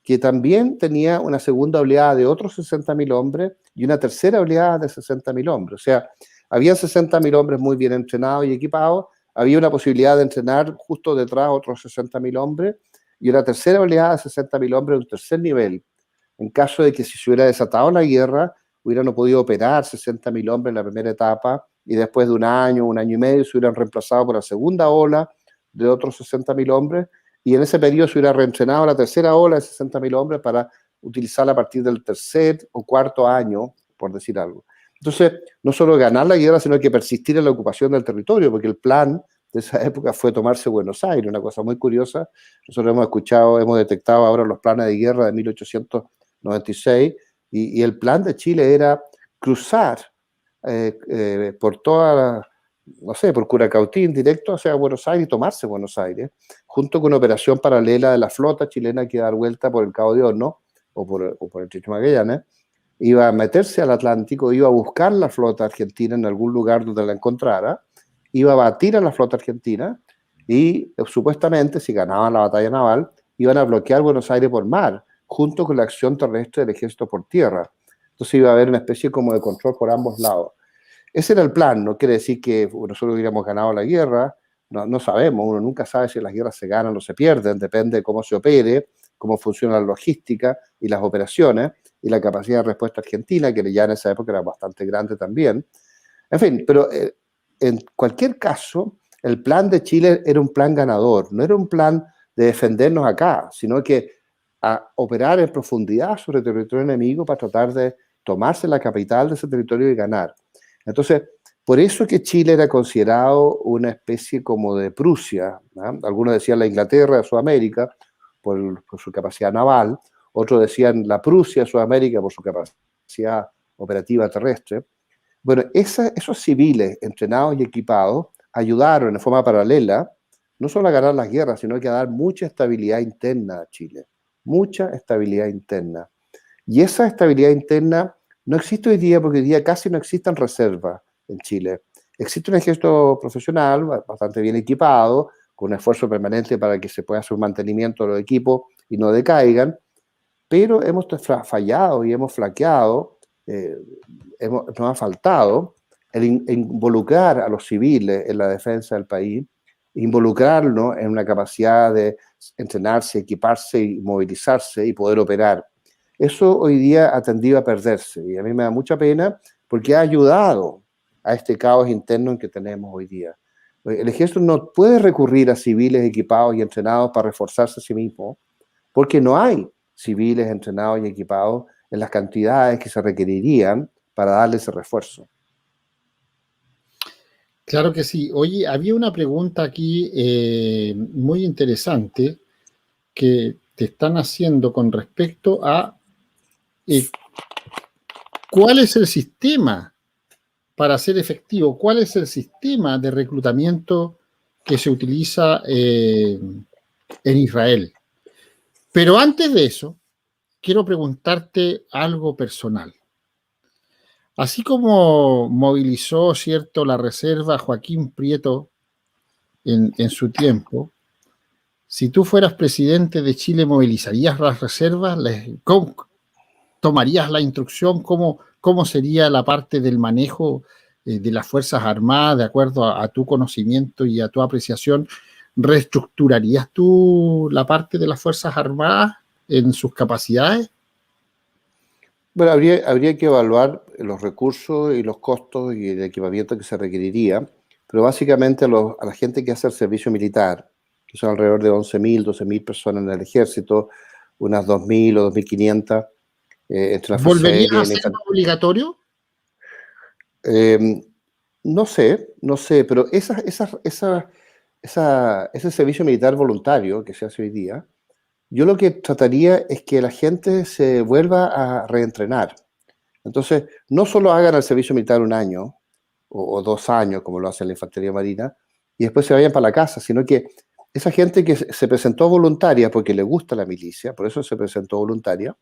que también tenía una segunda oleada de otros 60.000 hombres y una tercera oleada de 60.000 hombres. O sea, había 60.000 hombres muy bien entrenados y equipados, había una posibilidad de entrenar justo detrás otros 60.000 hombres y una tercera oleada de 60.000 hombres de un tercer nivel. En caso de que si se hubiera desatado la guerra, hubieran podido operar 60.000 hombres en la primera etapa y después de un año y medio se hubieran reemplazado por la segunda ola de otros 60.000 hombres y en ese periodo se hubiera reentrenado la tercera ola de 60.000 hombres para utilizarla a partir del tercer o cuarto año, por decir algo. Entonces, no solo ganar la guerra, sino que persistir en la ocupación del territorio, porque el plan de esa época fue tomarse Buenos Aires, una cosa muy curiosa. Nosotros hemos detectado ahora los planes de guerra de 1896 y el plan de Chile era cruzar por toda, no sé, por Curacautín directo hacia Buenos Aires y tomarse Buenos Aires, junto con una operación paralela de la flota chilena que iba a dar vuelta por el Cabo de Hornos o por el Estrecho de Magallanes, iba a meterse al Atlántico, iba a buscar la flota argentina en algún lugar donde la encontrara, iba a batir a la flota argentina y supuestamente, si ganaban la batalla naval, iban a bloquear Buenos Aires por mar, junto con la acción terrestre del ejército por tierra. Entonces iba a haber una especie como de control por ambos lados. Ese era el plan, no quiere decir que nosotros hubiéramos ganado la guerra, no sabemos, uno nunca sabe si las guerras se ganan o se pierden, depende de cómo se opere, cómo funciona la logística y las operaciones, y la capacidad de respuesta argentina, que ya en esa época era bastante grande también. En fin, pero en cualquier caso, el plan de Chile era un plan ganador, no era un plan de defendernos acá, sino que a operar en profundidad sobre el territorio enemigo para tratar de tomarse la capital de ese territorio y ganar. Entonces, por eso es que Chile era considerado una especie como de Prusia, ¿no? Algunos decían la Inglaterra de Sudamérica por su capacidad naval, otros decían la Prusia de Sudamérica por su capacidad operativa terrestre. Bueno, esos civiles entrenados y equipados ayudaron en forma paralela no solo a ganar las guerras, sino que a dar mucha estabilidad interna a Chile, mucha estabilidad interna. Y esa estabilidad interna no existe hoy día porque hoy día casi no existen reservas en Chile. Existe un ejército profesional bastante bien equipado, con un esfuerzo permanente para que se pueda hacer un mantenimiento de los equipos y no decaigan, pero hemos fallado y hemos flaqueado, nos ha faltado el involucrar a los civiles en la defensa del país, involucrarlos en una capacidad de entrenarse, equiparse y movilizarse y poder operar. Eso hoy día ha tendido a perderse y a mí me da mucha pena porque ha ayudado a este caos interno en que tenemos hoy día. El ejército no puede recurrir a civiles equipados y entrenados para reforzarse a sí mismo porque no hay civiles entrenados y equipados en las cantidades que se requerirían para darle ese refuerzo. Claro que sí. Oye, había una pregunta aquí muy interesante que te están haciendo con respecto a cuál es el sistema para ser efectivo, cuál es el sistema de reclutamiento que se utiliza en Israel. Pero antes de eso, quiero preguntarte algo personal. Así como movilizó, ¿cierto?, la reserva Joaquín Prieto en su tiempo, si tú fueras presidente de Chile, ¿movilizarías las reservas? ¿Tomarías la instrucción? ¿Cómo sería la parte del manejo de las Fuerzas Armadas de acuerdo a tu conocimiento y a tu apreciación? ¿Reestructurarías tú la parte de las Fuerzas Armadas en sus capacidades? Bueno, habría que evaluar los recursos y los costos y el equipamiento que se requeriría, pero básicamente a la gente que hace el servicio militar, que son alrededor de 11.000, 12.000 personas en el ejército, unas 2.000 o 2.500 entre la Fuerza Aérea. ¿Volverías a hacerlo obligatorio? No sé, pero ese servicio militar voluntario que se hace hoy día, yo lo que trataría es que la gente se vuelva a reentrenar. Entonces, no solo hagan el servicio militar un año o 2 años, como lo hace la Infantería Marina, y después se vayan para la casa, sino que esa gente que se presentó voluntaria porque le gusta la milicia, por eso se presentó voluntaria,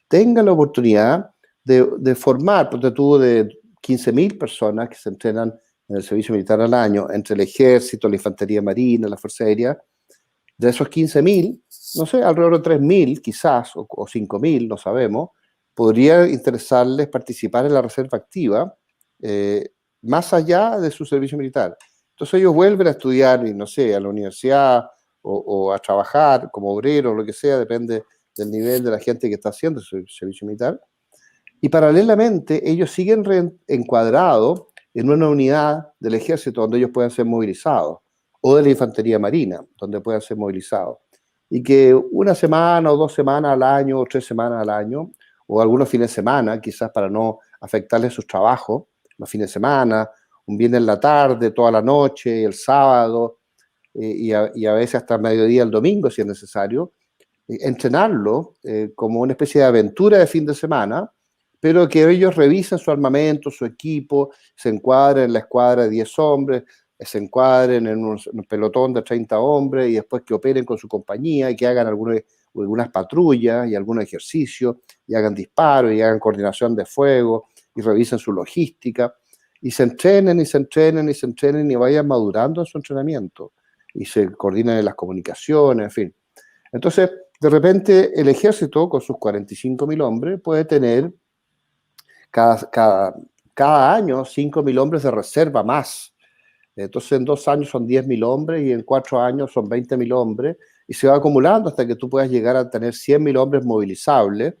tenga la oportunidad de formar, porque tuvo de 15.000 personas que se entrenan en el servicio militar al año, entre el ejército, la Infantería Marina, la Fuerza Aérea. De esos 15.000, no sé, alrededor de 3.000 quizás, o 5.000, no sabemos, podría interesarles participar en la reserva activa, más allá de su servicio militar. Entonces ellos vuelven a estudiar, y no sé, a la universidad o a trabajar como obrero o lo que sea, depende del nivel de la gente que está haciendo su servicio militar. Y paralelamente ellos siguen encuadrados en una unidad del ejército donde ellos puedan ser movilizados, o de la Infantería Marina, donde puedan ser movilizados. Y que 1 semana o 2 semanas al año, o 3 semanas al año, o algunos fines de semana, quizás para no afectarles sus trabajos, los fines de semana, un viernes en la tarde, toda la noche, el sábado, y a veces hasta el mediodía el domingo, si es necesario, entrenarlo como una especie de aventura de fin de semana, pero que ellos revisen su armamento, su equipo, se encuadren en la escuadra de 10 hombres, se encuadren en un pelotón de 30 hombres y después que operen con su compañía y que hagan algunas patrullas y algunos ejercicios y hagan disparos y hagan coordinación de fuego y revisen su logística y se entrenen y se entrenen y se entrenen y vayan madurando en su entrenamiento y se coordinen en las comunicaciones, en fin. Entonces, de repente, el ejército, con sus 45.000 hombres, puede tener cada año 5.000 hombres de reserva más. Entonces, en 2 años son 10.000 hombres y en 4 años son 20.000 hombres y se va acumulando hasta que tú puedas llegar a tener 100.000 hombres movilizables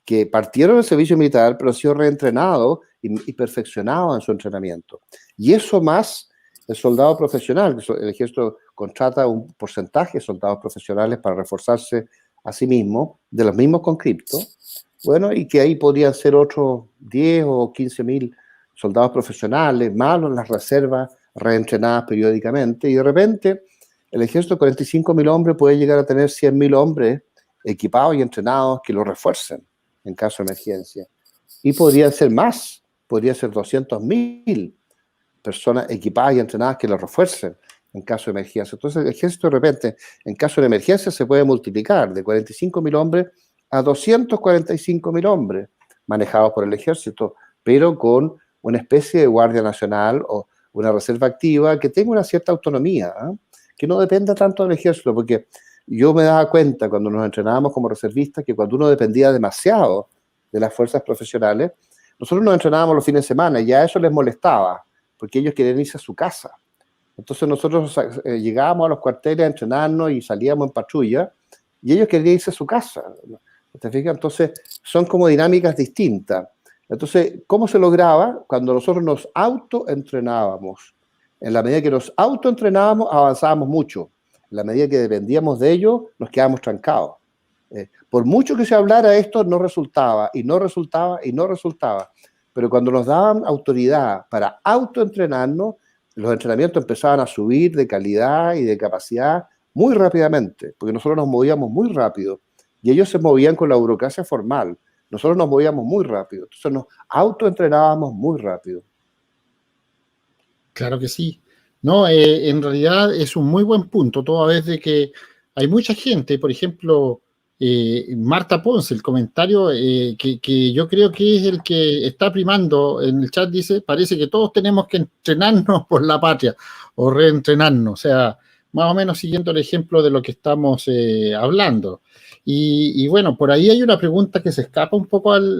que partieron del servicio militar, pero han sido reentrenados y perfeccionados en su entrenamiento. Y eso más el soldado profesional, el ejército contrata un porcentaje de soldados profesionales para reforzarse a sí mismo, de los mismos conscriptos, bueno, y que ahí podrían ser otros 10 o 15 mil soldados profesionales, más las reservas reentrenadas periódicamente, y de repente el ejército de 45.000 hombres puede llegar a tener 100.000 hombres equipados y entrenados que lo refuercen en caso de emergencia. Y podrían ser más, podría ser 200.000 personas equipadas y entrenadas que lo refuercen en caso de emergencia. Entonces el ejército de repente, en caso de emergencia, se puede multiplicar de 45.000 hombres a 245.000 hombres manejados por el ejército, pero con una especie de guardia nacional o una reserva activa que tenga una cierta autonomía, ¿eh? Que no dependa tanto del ejército, porque yo me daba cuenta cuando nos entrenábamos como reservistas que cuando uno dependía demasiado de las fuerzas profesionales, nosotros nos entrenábamos los fines de semana y ya eso les molestaba, porque ellos querían irse a su casa. Entonces nosotros llegábamos a los cuarteles a entrenarnos y salíamos en patrulla y ellos querían irse a su casa. ¿Te fijas? Entonces son como dinámicas distintas. Entonces, ¿cómo se lograba? Cuando nosotros nos autoentrenábamos. En la medida que nos autoentrenábamos, avanzábamos mucho. En la medida que dependíamos de ellos, nos quedábamos trancados. Por mucho que se hablara esto, no resultaba, y no resultaba, y no resultaba. Pero cuando nos daban autoridad para autoentrenarnos, los entrenamientos empezaban a subir de calidad y de capacidad muy rápidamente, porque nosotros nos movíamos muy rápido, y ellos se movían con la burocracia formal. Nosotros nos movíamos muy rápido, entonces nos autoentrenábamos muy rápido. Claro que sí. No, en realidad es un muy buen punto, toda vez de que hay mucha gente, por ejemplo, Marta Ponce, el comentario que yo creo que es el que está primando en el chat, dice, parece que todos tenemos que entrenarnos por la patria o reentrenarnos, o sea, más o menos siguiendo el ejemplo de lo que estamos hablando. Y bueno, por ahí hay una pregunta que se escapa un poco al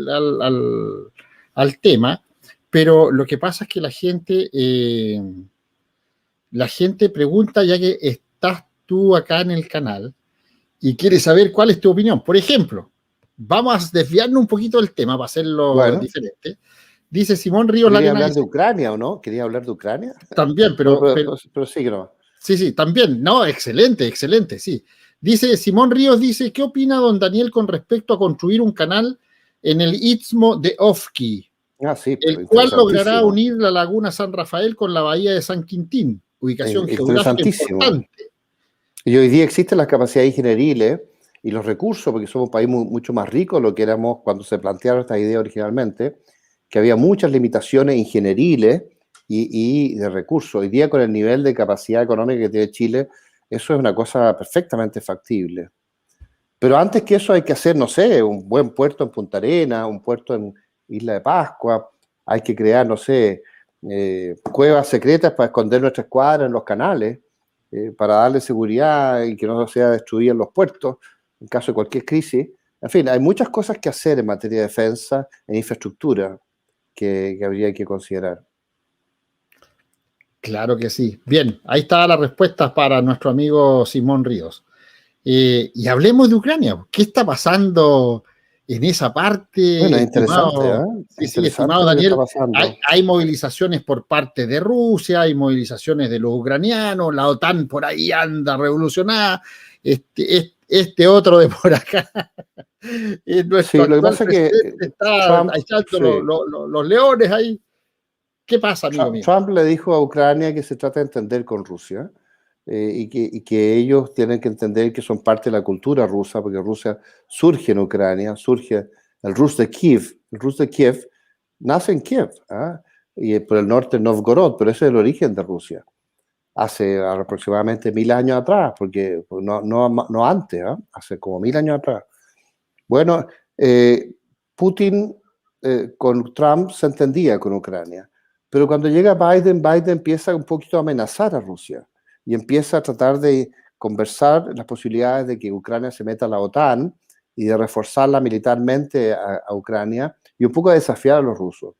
tema, pero lo que pasa es que la gente pregunta, ya que estás tú acá en el canal, y quiere saber cuál es tu opinión. Por ejemplo, vamos a desviarnos un poquito del tema para hacerlo diferente. Dice Simón Ríos Quería hablar de Ucrania, ¿o no? ¿Quería hablar de Ucrania? También, pero sí, no. Sí, también. No, excelente, sí. Dice Simón Ríos, dice, ¿qué opina don Daniel con respecto a construir un canal en el Istmo de Ofki? Sí, el cual logrará unir la laguna San Rafael con la bahía de San Quintín, ubicación geográfica importante. Y hoy día existen las capacidades ingenieriles y los recursos, porque somos un país mucho más rico de lo que éramos cuando se plantearon estas ideas originalmente, que había muchas limitaciones ingenieriles y de recursos. Hoy día, con el nivel de capacidad económica que tiene Chile, eso es una cosa perfectamente factible. Pero antes que eso hay que hacer, no sé, un buen puerto en Punta Arenas, un puerto en Isla de Pascua, hay que crear, no sé, cuevas secretas para esconder nuestra escuadra en los canales, para darle seguridad y que no sea destruir los puertos en caso de cualquier crisis. En fin, hay muchas cosas que hacer en materia de defensa e infraestructura que habría que considerar. Claro que sí. Bien, ahí está la respuesta para nuestro amigo Simón Ríos. Y hablemos de Ucrania. ¿Qué está pasando en esa parte? Bueno, es interesante, Sí, estimado Daniel. Hay movilizaciones por parte de Rusia, hay movilizaciones de los ucranianos, la OTAN por ahí anda revolucionada, este otro de por acá. Nuestro lo que pasa es que está echando los leones ahí. ¿Qué pasa, amigo mío? Trump le dijo a Ucrania que se trata de entender con Rusia y que ellos tienen que entender que son parte de la cultura rusa, porque Rusia surge en Ucrania, surge el Rus de Kiev. El Rus de Kiev nace en Kiev, y por el norte Novgorod, pero ese es el origen de Rusia. Hace aproximadamente 1000 años atrás, porque no antes, hace como 1000 años atrás. Bueno, Putin con Trump se entendía con Ucrania. Pero cuando llega Biden empieza un poquito a amenazar a Rusia y empieza a tratar de conversar las posibilidades de que Ucrania se meta a la OTAN y de reforzarla militarmente a Ucrania y un poco a desafiar a los rusos.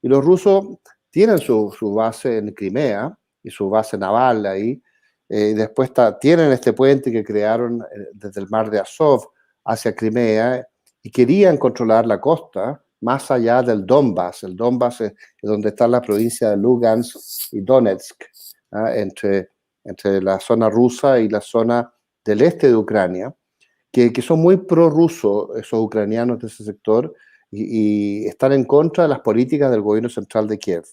Y los rusos tienen su base en Crimea y su base naval ahí. Después tienen este puente que crearon desde el mar de Azov hacia Crimea y querían controlar la costa más allá del Donbass. El Donbass es donde está la provincia de Lugansk y Donetsk, entre la zona rusa y la zona del este de Ucrania, que son muy prorrusos esos ucranianos de ese sector y están en contra de las políticas del gobierno central de Kiev.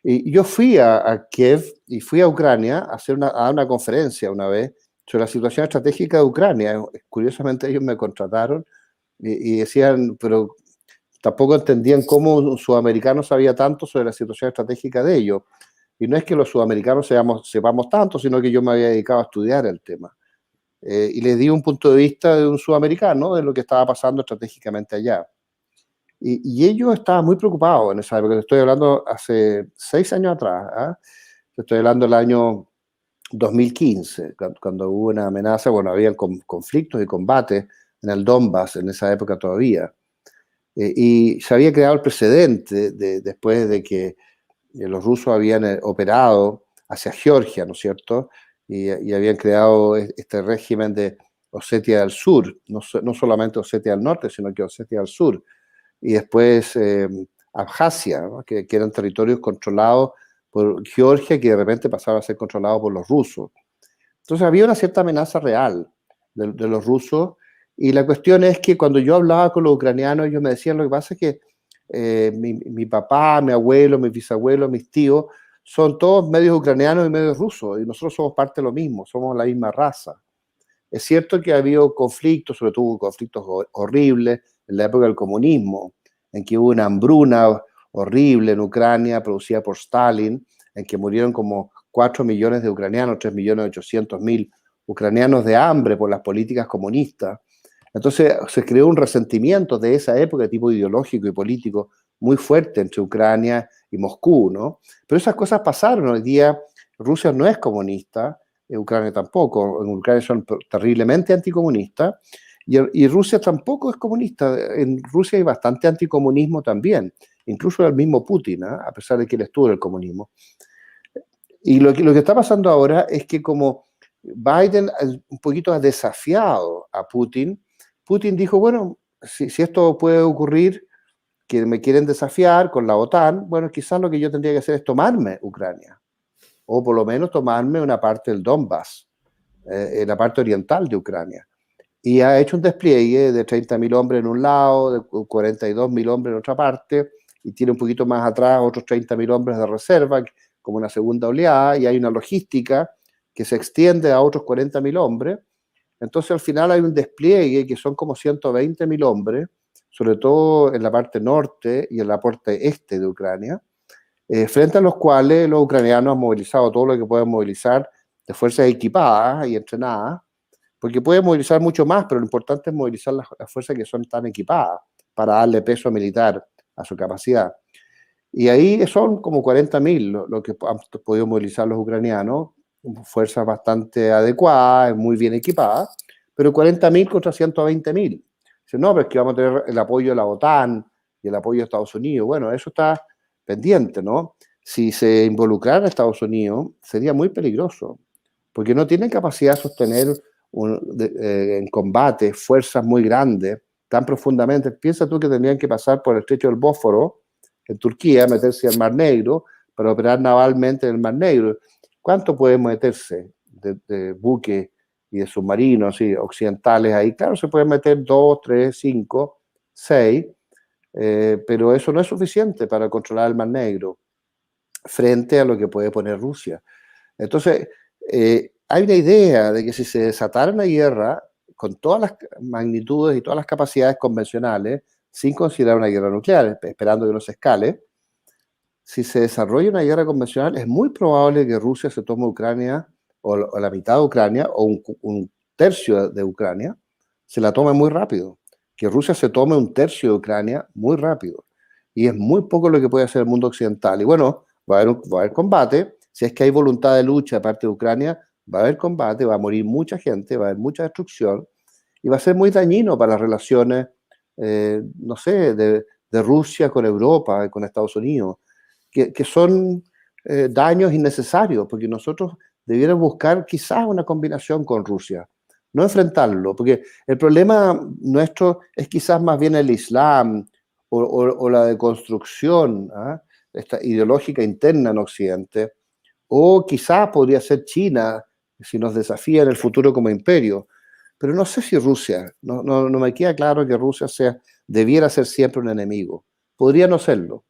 Y yo fui a Kiev y fui a Ucrania a una conferencia una vez sobre la situación estratégica de Ucrania. Curiosamente ellos me contrataron y decían, pero tampoco entendían cómo un sudamericano sabía tanto sobre la situación estratégica de ellos. Y no es que los sudamericanos sepamos tanto, sino que yo me había dedicado a estudiar el tema. Y les di un punto de vista de un sudamericano de lo que estaba pasando estratégicamente allá. Y ellos estaban muy preocupados en esa época. Estoy hablando hace 6 años atrás. Estoy hablando del año 2015, cuando hubo una amenaza, bueno, había conflictos y combates en el Donbass en esa época todavía. Y se había creado el precedente después de que los rusos habían operado hacia Georgia, ¿no es cierto? Y habían creado este régimen de Osetia del Sur, no solamente Osetia del Norte, sino que Osetia del Sur. Y después Abjasia, ¿no? que eran territorios controlados por Georgia, que de repente pasaron a ser controlados por los rusos. Entonces había una cierta amenaza real de los rusos, y la cuestión es que cuando yo hablaba con los ucranianos, ellos me decían, lo que pasa es que mi papá, mi abuelo, mis bisabuelos, mis tíos, son todos medios ucranianos y medios rusos, y nosotros somos parte de lo mismo, somos la misma raza. Es cierto que ha habido conflictos, sobre todo conflictos horribles, en la época del comunismo, en que hubo una hambruna horrible en Ucrania, producida por Stalin, en que murieron como 4 millones de ucranianos, 3.800.000 ucranianos de hambre por las políticas comunistas. Entonces se creó un resentimiento de esa época, de tipo ideológico y político, muy fuerte entre Ucrania y Moscú, ¿no? Pero esas cosas pasaron. Hoy día Rusia no es comunista, Ucrania tampoco. En Ucrania son terriblemente anticomunistas, y Rusia tampoco es comunista. En Rusia hay bastante anticomunismo también, incluso el mismo Putin, a pesar de que él estuvo en el comunismo. Y lo que está pasando ahora es que como Biden un poquito ha desafiado a Putin, Putin dijo, bueno, si esto puede ocurrir, que me quieren desafiar con la OTAN, bueno, quizás lo que yo tendría que hacer es tomarme Ucrania, o por lo menos tomarme una parte del Donbass, la parte oriental de Ucrania. Y ha hecho un despliegue de 30.000 hombres en un lado, de 42.000 hombres en otra parte, y tiene un poquito más atrás otros 30.000 hombres de reserva, como una segunda oleada, y hay una logística que se extiende a otros 40.000 hombres. Entonces al final hay un despliegue que son como 120.000 hombres, sobre todo en la parte norte y en la parte este de Ucrania, frente a los cuales los ucranianos han movilizado todo lo que pueden movilizar de fuerzas equipadas y entrenadas, porque pueden movilizar mucho más, pero lo importante es movilizar las fuerzas que son tan equipadas para darle peso militar a su capacidad. Y ahí son como 40.000 lo que han podido movilizar los ucranianos, fuerzas bastante adecuadas, muy bien equipadas, pero 40.000 contra 120.000. Dicen, no, pero es que vamos a tener el apoyo de la OTAN y el apoyo de Estados Unidos. Bueno, eso está pendiente, ¿no? Si se involucrara a Estados Unidos, sería muy peligroso, porque no tienen capacidad de sostener en combate fuerzas muy grandes, tan profundamente. Piensa tú que tendrían que pasar por el estrecho del Bósforo, en Turquía, meterse al Mar Negro, para operar navalmente en el Mar Negro. ¿Cuánto puede meterse de buques y de submarinos occidentales ahí? Claro, se pueden meter 2, 3, 5, 6, pero eso no es suficiente para controlar el Mar Negro frente a lo que puede poner Rusia. Entonces, hay una idea de que si se desatara una guerra con todas las magnitudes y todas las capacidades convencionales, sin considerar una guerra nuclear, esperando que no se escale, si se desarrolla una guerra convencional, es muy probable que Rusia se tome Ucrania, o la mitad de Ucrania, o un tercio de Ucrania, se la tome muy rápido. Que Rusia se tome un tercio de Ucrania muy rápido. Y es muy poco lo que puede hacer el mundo occidental. Y bueno, va a haber combate. Si es que hay voluntad de lucha de parte de Ucrania, va a haber combate, va a morir mucha gente, va a haber mucha destrucción, y va a ser muy dañino para las relaciones, no sé, de Rusia con Europa, con Estados Unidos, que son daños innecesarios, porque nosotros debiéramos buscar quizás una combinación con Rusia, no enfrentarlo, porque el problema nuestro es quizás más bien el Islam o la deconstrucción, esta ideológica interna en Occidente, o quizás podría ser China, si nos desafía en el futuro como imperio. Pero no sé si Rusia, no me queda claro que Rusia debiera ser siempre un enemigo. Podría no serlo.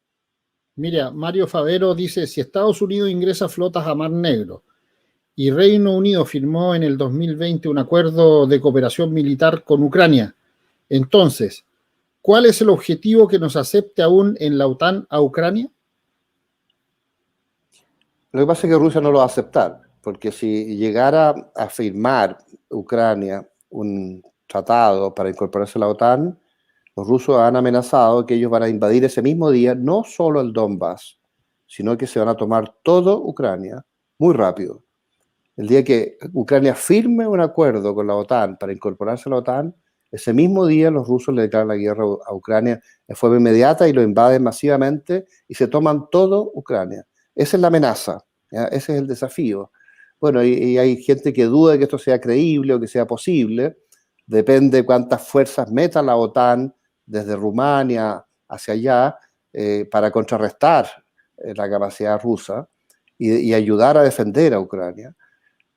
Mira, Mario Favero dice, si Estados Unidos ingresa flotas a Mar Negro y Reino Unido firmó en el 2020 un acuerdo de cooperación militar con Ucrania, entonces, ¿cuál es el objetivo que nos acepte aún en la OTAN a Ucrania? Lo que pasa es que Rusia no lo va a aceptar, porque si llegara a firmar Ucrania un tratado para incorporarse a la OTAN, los rusos han amenazado que ellos van a invadir ese mismo día no solo el Donbass, sino que se van a tomar todo Ucrania muy rápido. El día que Ucrania firme un acuerdo con la OTAN para incorporarse a la OTAN, ese mismo día los rusos le declaran la guerra a Ucrania de forma inmediata y lo invaden masivamente y se toman todo Ucrania. Esa es la amenaza, ¿ya? Ese es el desafío. Bueno, y hay gente que duda de que esto sea creíble o que sea posible. Depende de cuántas fuerzas meta la OTAN desde Rumania hacia allá para contrarrestar la capacidad rusa y ayudar a defender a Ucrania.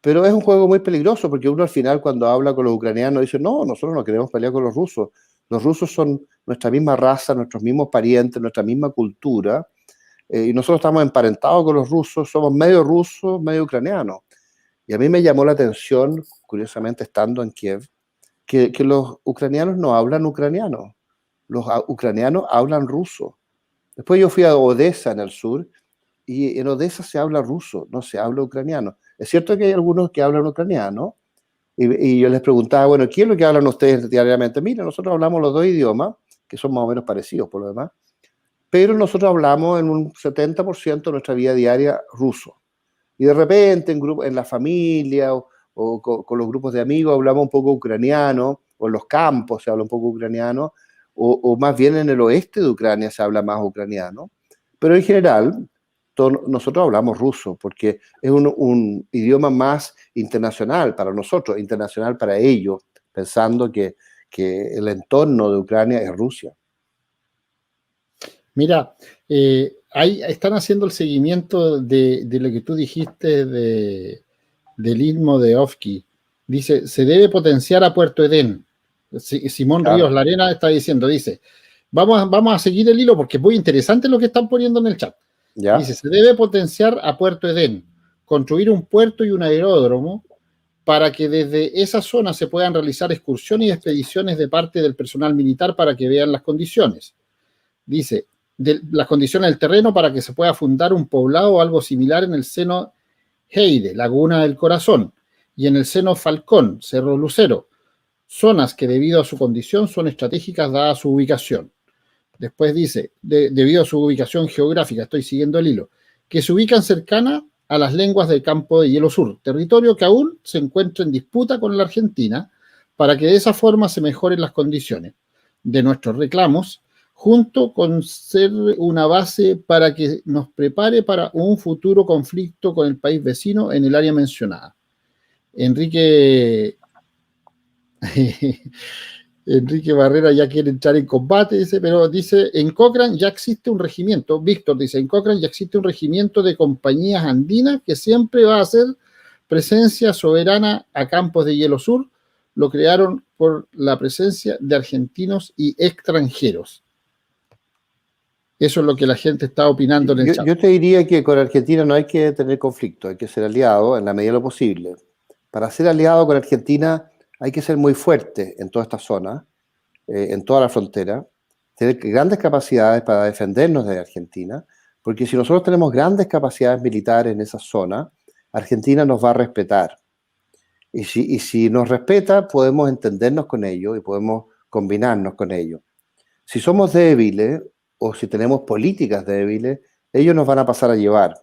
Pero es un juego muy peligroso porque uno al final cuando habla con los ucranianos dice, no, nosotros no queremos pelear con los rusos. Los rusos son nuestra misma raza, nuestros mismos parientes, nuestra misma cultura. Y nosotros estamos emparentados con los rusos, somos medio rusos, medio ucranianos. Y a mí me llamó la atención, curiosamente estando en Kiev, que los ucranianos no hablan ucraniano. Los ucranianos hablan ruso. Después yo fui a Odessa en el sur y en Odessa se habla ruso, no se habla ucraniano. Es cierto que hay algunos que hablan ucraniano y yo les preguntaba, bueno, ¿qué es lo que hablan ustedes diariamente? Mira, nosotros hablamos los dos idiomas, que son más o menos parecidos por lo demás, pero nosotros hablamos en un 70% de nuestra vida diaria ruso. Y de repente en la familia o con los grupos de amigos hablamos un poco ucraniano, o en los campos se habla un poco ucraniano, o más bien en el oeste de Ucrania se habla más ucraniano. Pero en general, nosotros hablamos ruso, porque es un idioma más internacional para nosotros, internacional para ellos, pensando que el entorno de Ucrania es Rusia. Mira, ahí están haciendo el seguimiento de lo que tú dijiste del Istmo de Ofki. Dice, se debe potenciar a Puerto Edén. Simón Ríos Larena está diciendo, dice, vamos a seguir el hilo porque es muy interesante lo que están poniendo en el chat. ¿Ya? Dice, se debe potenciar a Puerto Edén, construir un puerto y un aeródromo para que desde esa zona se puedan realizar excursiones y expediciones de parte del personal militar para que vean las condiciones. Dice, las condiciones del terreno para que se pueda fundar un poblado o algo similar en el seno Heide, Laguna del Corazón, y en el seno Falcón, Cerro Lucero, zonas que debido a su condición son estratégicas dada su ubicación. Después dice, debido a su ubicación geográfica, estoy siguiendo el hilo, que se ubican cercanas a las lenguas del campo de Hielo Sur, territorio que aún se encuentra en disputa con la Argentina, para que de esa forma se mejoren las condiciones de nuestros reclamos, junto con ser una base para que nos prepare para un futuro conflicto con el país vecino en el área mencionada. Enrique Barrera ya quiere entrar en combate, dice, pero dice, en Cochrane ya existe un regimiento, Víctor dice, en Cochrane ya existe un regimiento de compañías andinas que siempre va a hacer presencia soberana a campos de Hielo Sur, lo crearon por la presencia de argentinos y extranjeros. Eso es lo que la gente está opinando en el chat. Yo te diría que con Argentina no hay que tener conflicto, hay que ser aliado en la medida de lo posible. Para ser aliado con Argentina hay que ser muy fuerte en toda esta zona, en toda la frontera, tener grandes capacidades para defendernos de Argentina, porque si nosotros tenemos grandes capacidades militares en esa zona, Argentina nos va a respetar. Y si nos respeta, podemos entendernos con ellos y podemos combinarnos con ellos. Si somos débiles o si tenemos políticas débiles, ellos nos van a pasar a llevar.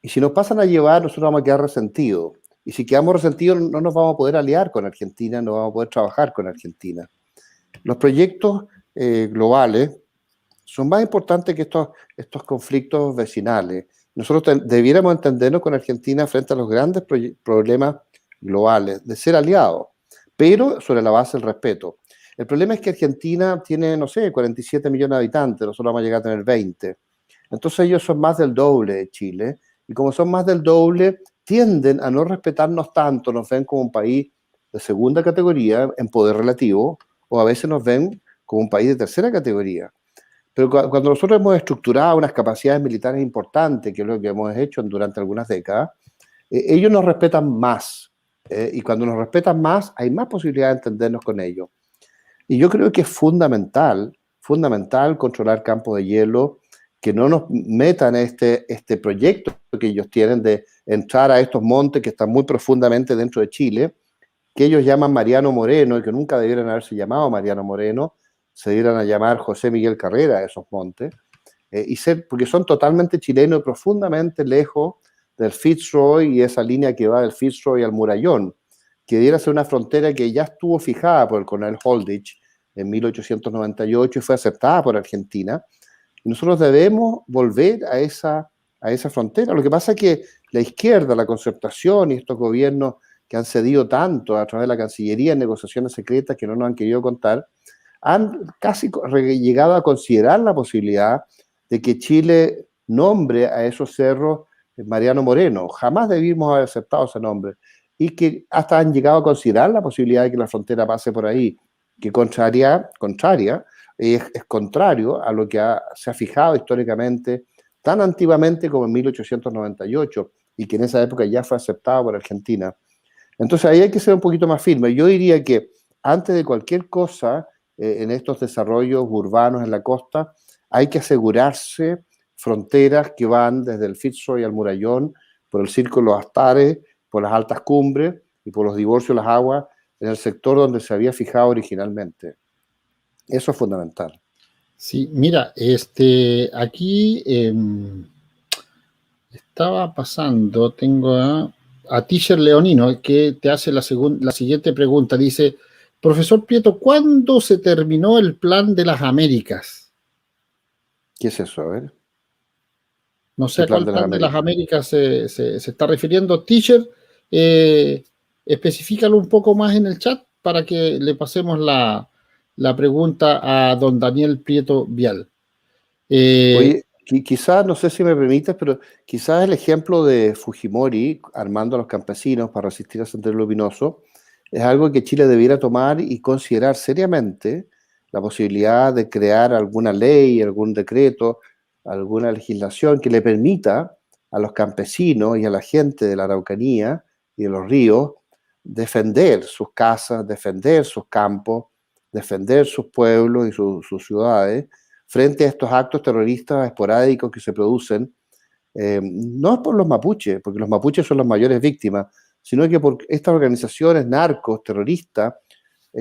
Y si nos pasan a llevar, nosotros vamos a quedar resentidos. Y si quedamos resentidos, no nos vamos a poder aliar con Argentina, no vamos a poder trabajar con Argentina. Los proyectos globales son más importantes que estos conflictos vecinales. Nosotros debiéramos entendernos con Argentina frente a los grandes problemas globales, de ser aliados. pero sobre la base del respeto. El problema es que Argentina tiene, no sé, 47 millones de habitantes, nosotros vamos a llegar a tener 20. Entonces ellos son más del doble de Chile, y como son más del doble, tienden a no respetarnos tanto, nos ven como un país de segunda categoría en poder relativo, o a veces nos ven como un país de tercera categoría. Pero cuando nosotros hemos estructurado unas capacidades militares importantes, que es lo que hemos hecho durante algunas décadas, ellos nos respetan más. Y cuando nos respetan más, hay más posibilidad de entendernos con ellos. Y yo creo que es fundamental controlar campos de hielo, que no nos metan este proyecto que ellos tienen de entrar a estos montes que están muy profundamente dentro de Chile, que ellos llaman Mariano Moreno y que nunca debieran haberse llamado Mariano Moreno, se debieran a llamar José Miguel Carrera, esos montes, porque son totalmente chilenos y profundamente lejos del Fitzroy y esa línea que va del Fitzroy al Murallón, que debiera ser una frontera que ya estuvo fijada por el coronel Holditch en 1898 y fue aceptada por Argentina. Y nosotros debemos volver a esa frontera. Lo que pasa es que la izquierda, la concertación y estos gobiernos que han cedido tanto a través de la Cancillería en negociaciones secretas que no nos han querido contar, han casi llegado a considerar la posibilidad de que Chile nombre a esos cerros Mariano Moreno. Jamás debimos haber aceptado ese nombre. Y que hasta han llegado a considerar la posibilidad de que la frontera pase por ahí, que es contrario a lo que se ha fijado históricamente tan antiguamente como en 1898 y que en esa época ya fue aceptado por Argentina. Entonces ahí hay que ser un poquito más firme. Yo diría que antes de cualquier cosa en estos desarrollos urbanos en la costa, hay que asegurarse fronteras que van desde el Fitzroy al Murallón, por el Círculo de los Astares, por las altas cumbres y por los divorcios de las aguas en el sector donde se había fijado originalmente. Eso es fundamental. Sí, mira, aquí estaba pasando, tengo a Teacher Leonino que te hace la siguiente pregunta. Dice, profesor Prieto, ¿cuándo se terminó el plan de las Américas? ¿Qué es eso? A ver. No sé a cuál plan de las Américas se está refiriendo. Teacher, especifícalo un poco más en el chat para que le pasemos la pregunta a don Daniel Prieto Vial. Oye, quizás, no sé si me permites, pero quizás el ejemplo de Fujimori armando a los campesinos para resistir a Sendero Luminoso es algo que Chile debiera tomar y considerar seriamente la posibilidad de crear alguna ley, algún decreto, alguna legislación que le permita a los campesinos y a la gente de la Araucanía y de los ríos defender sus casas, defender sus campos, defender sus pueblos y sus ciudades frente a estos actos terroristas esporádicos que se producen, no es por los mapuches, porque los mapuches son las mayores víctimas, sino que por estas organizaciones narcos, terroristas,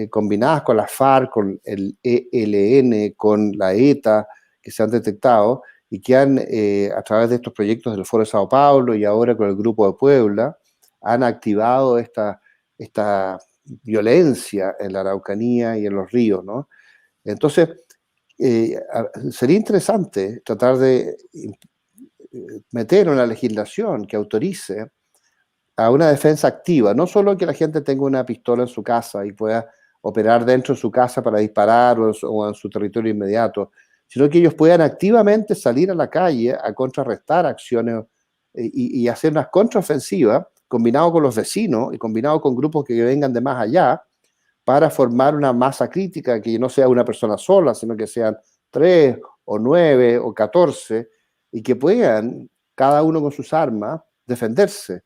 combinadas con la FARC, con el ELN, con la ETA, que se han detectado y que han, a través de estos proyectos del Foro de Sao Paulo y ahora con el Grupo de Puebla, han activado esta violencia en la Araucanía y en los ríos, ¿no? Entonces, sería interesante tratar de meter una legislación que autorice a una defensa activa, no solo que la gente tenga una pistola en su casa y pueda operar dentro de su casa para disparar o en su territorio inmediato, sino que ellos puedan activamente salir a la calle a contrarrestar acciones y hacer unas contraofensivas combinado con los vecinos y combinado con grupos que vengan de más allá para formar una masa crítica que no sea una persona sola, sino que sean 3 o 9 o 14 y que puedan, cada uno con sus armas, defenderse.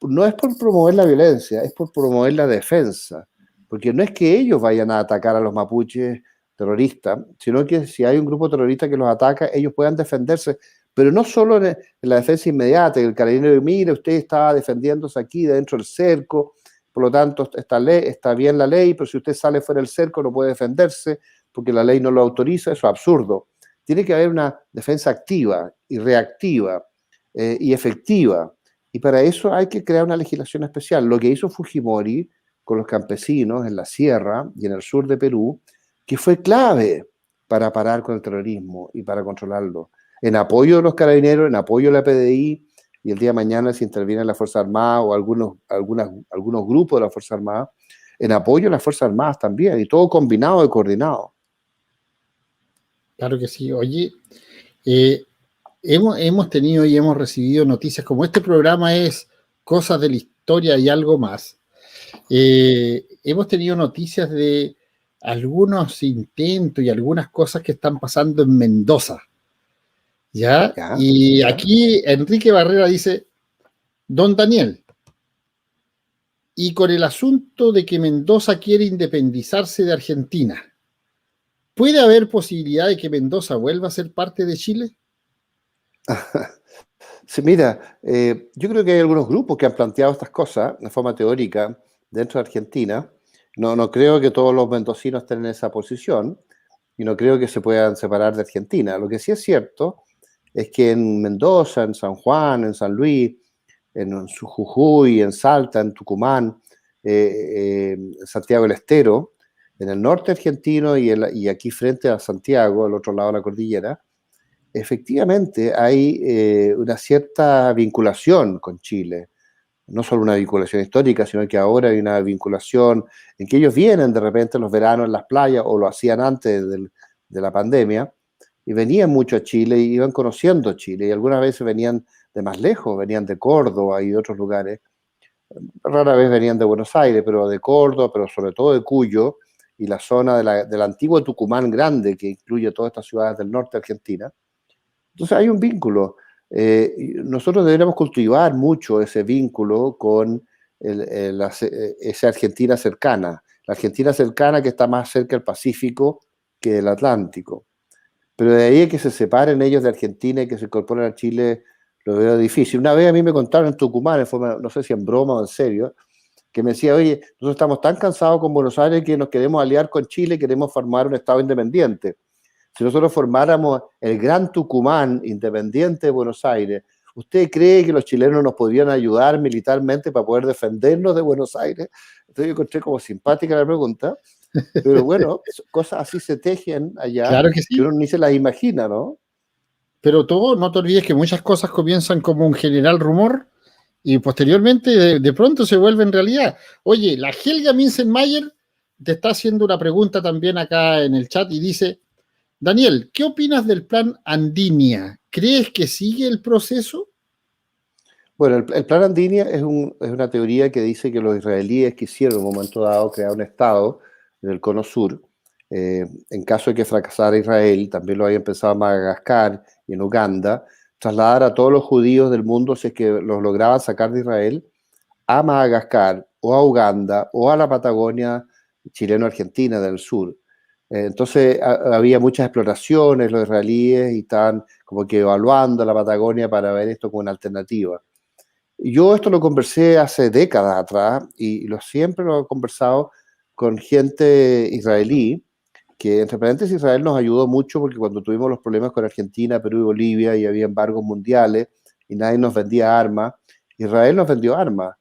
No es por promover la violencia, es por promover la defensa, porque no es que ellos vayan a atacar a los mapuches terroristas, sino que si hay un grupo terrorista que los ataca, ellos puedan defenderse, pero no solo en la defensa inmediata, el carabinero, mire, usted estaba defendiéndose aquí dentro del cerco, por lo tanto está bien la ley, pero si usted sale fuera del cerco no puede defenderse porque la ley no lo autoriza, eso es absurdo. Tiene que haber una defensa activa y reactiva y efectiva. Y para eso hay que crear una legislación especial. Lo que hizo Fujimori con los campesinos en la sierra y en el sur de Perú, que fue clave para parar con el terrorismo y para controlarlo. En apoyo de los carabineros, en apoyo de la PDI, y el día de mañana si interviene la Fuerza Armada o algunos grupos de la Fuerza Armada, en apoyo a las Fuerzas Armadas también, y todo combinado y coordinado. Claro que sí. Oye, hemos tenido y hemos recibido noticias, como este programa es Cosas de la Historia y algo más. Hemos tenido noticias de algunos intentos y algunas cosas que están pasando en Mendoza. ¿Ya? Y aquí Enrique Barrera dice, don Daniel, y con el asunto de que Mendoza quiere independizarse de Argentina, ¿puede haber posibilidad de que Mendoza vuelva a ser parte de Chile? Sí, mira, yo creo que hay algunos grupos que han planteado estas cosas de forma teórica dentro de Argentina. No creo que todos los mendocinos estén en esa posición y no creo que se puedan separar de Argentina. Lo que sí es cierto es que en Mendoza, en San Juan, en San Luis, en Jujuy, en Salta, en Tucumán, en Santiago del Estero, en el norte argentino y aquí frente a Santiago, al otro lado de la cordillera, efectivamente hay una cierta vinculación con Chile. No solo una vinculación histórica, sino que ahora hay una vinculación en que ellos vienen de repente en los veranos en las playas, o lo hacían antes de la pandemia, y venían mucho a Chile y iban conociendo Chile, y algunas veces venían de más lejos, venían de Córdoba y de otros lugares. Rara vez venían de Buenos Aires, pero de Córdoba, pero sobre todo de Cuyo, y la zona del antiguo Tucumán grande, que incluye todas estas ciudades del norte de Argentina. Entonces hay un vínculo. Nosotros deberíamos cultivar mucho ese vínculo con esa Argentina cercana. La Argentina cercana que está más cerca del Pacífico que del Atlántico. Pero de ahí que se separen ellos de Argentina y que se incorporen a Chile, lo veo difícil. Una vez a mí me contaron en Tucumán, no sé si en broma o en serio, que me decía, oye, nosotros estamos tan cansados con Buenos Aires que nos queremos aliar con Chile, queremos formar un Estado independiente. Si nosotros formáramos el Gran Tucumán independiente de Buenos Aires, ¿usted cree que los chilenos nos podrían ayudar militarmente para poder defendernos de Buenos Aires? Entonces yo encontré como simpática la pregunta, pero bueno, cosas así se tejen allá, claro que sí, que uno ni se las imagina, ¿no? Pero no te olvides que muchas cosas comienzan como un general rumor y posteriormente de pronto se vuelven realidad. Oye, la Helga Minzenmayer te está haciendo una pregunta también acá en el chat y dice, Daniel, ¿qué opinas del plan Andinia? ¿Crees que sigue el proceso? Bueno, el plan Andinia es una teoría que dice que los israelíes quisieron en un momento dado crear un Estado en el Cono Sur. En caso de que fracasara Israel, también lo habían pensado en Madagascar y en Uganda, trasladar a todos los judíos del mundo, si es que los lograban sacar de Israel, a Madagascar o a Uganda o a la Patagonia chileno-argentina del sur. Entonces había muchas exploraciones, los israelíes, y estaban como que evaluando la Patagonia para ver esto como una alternativa. Yo esto lo conversé hace décadas atrás y siempre lo he conversado con gente israelí, que entre paréntesis Israel nos ayudó mucho porque cuando tuvimos los problemas con Argentina, Perú y Bolivia y había embargos mundiales y nadie nos vendía armas, Israel nos vendió armas.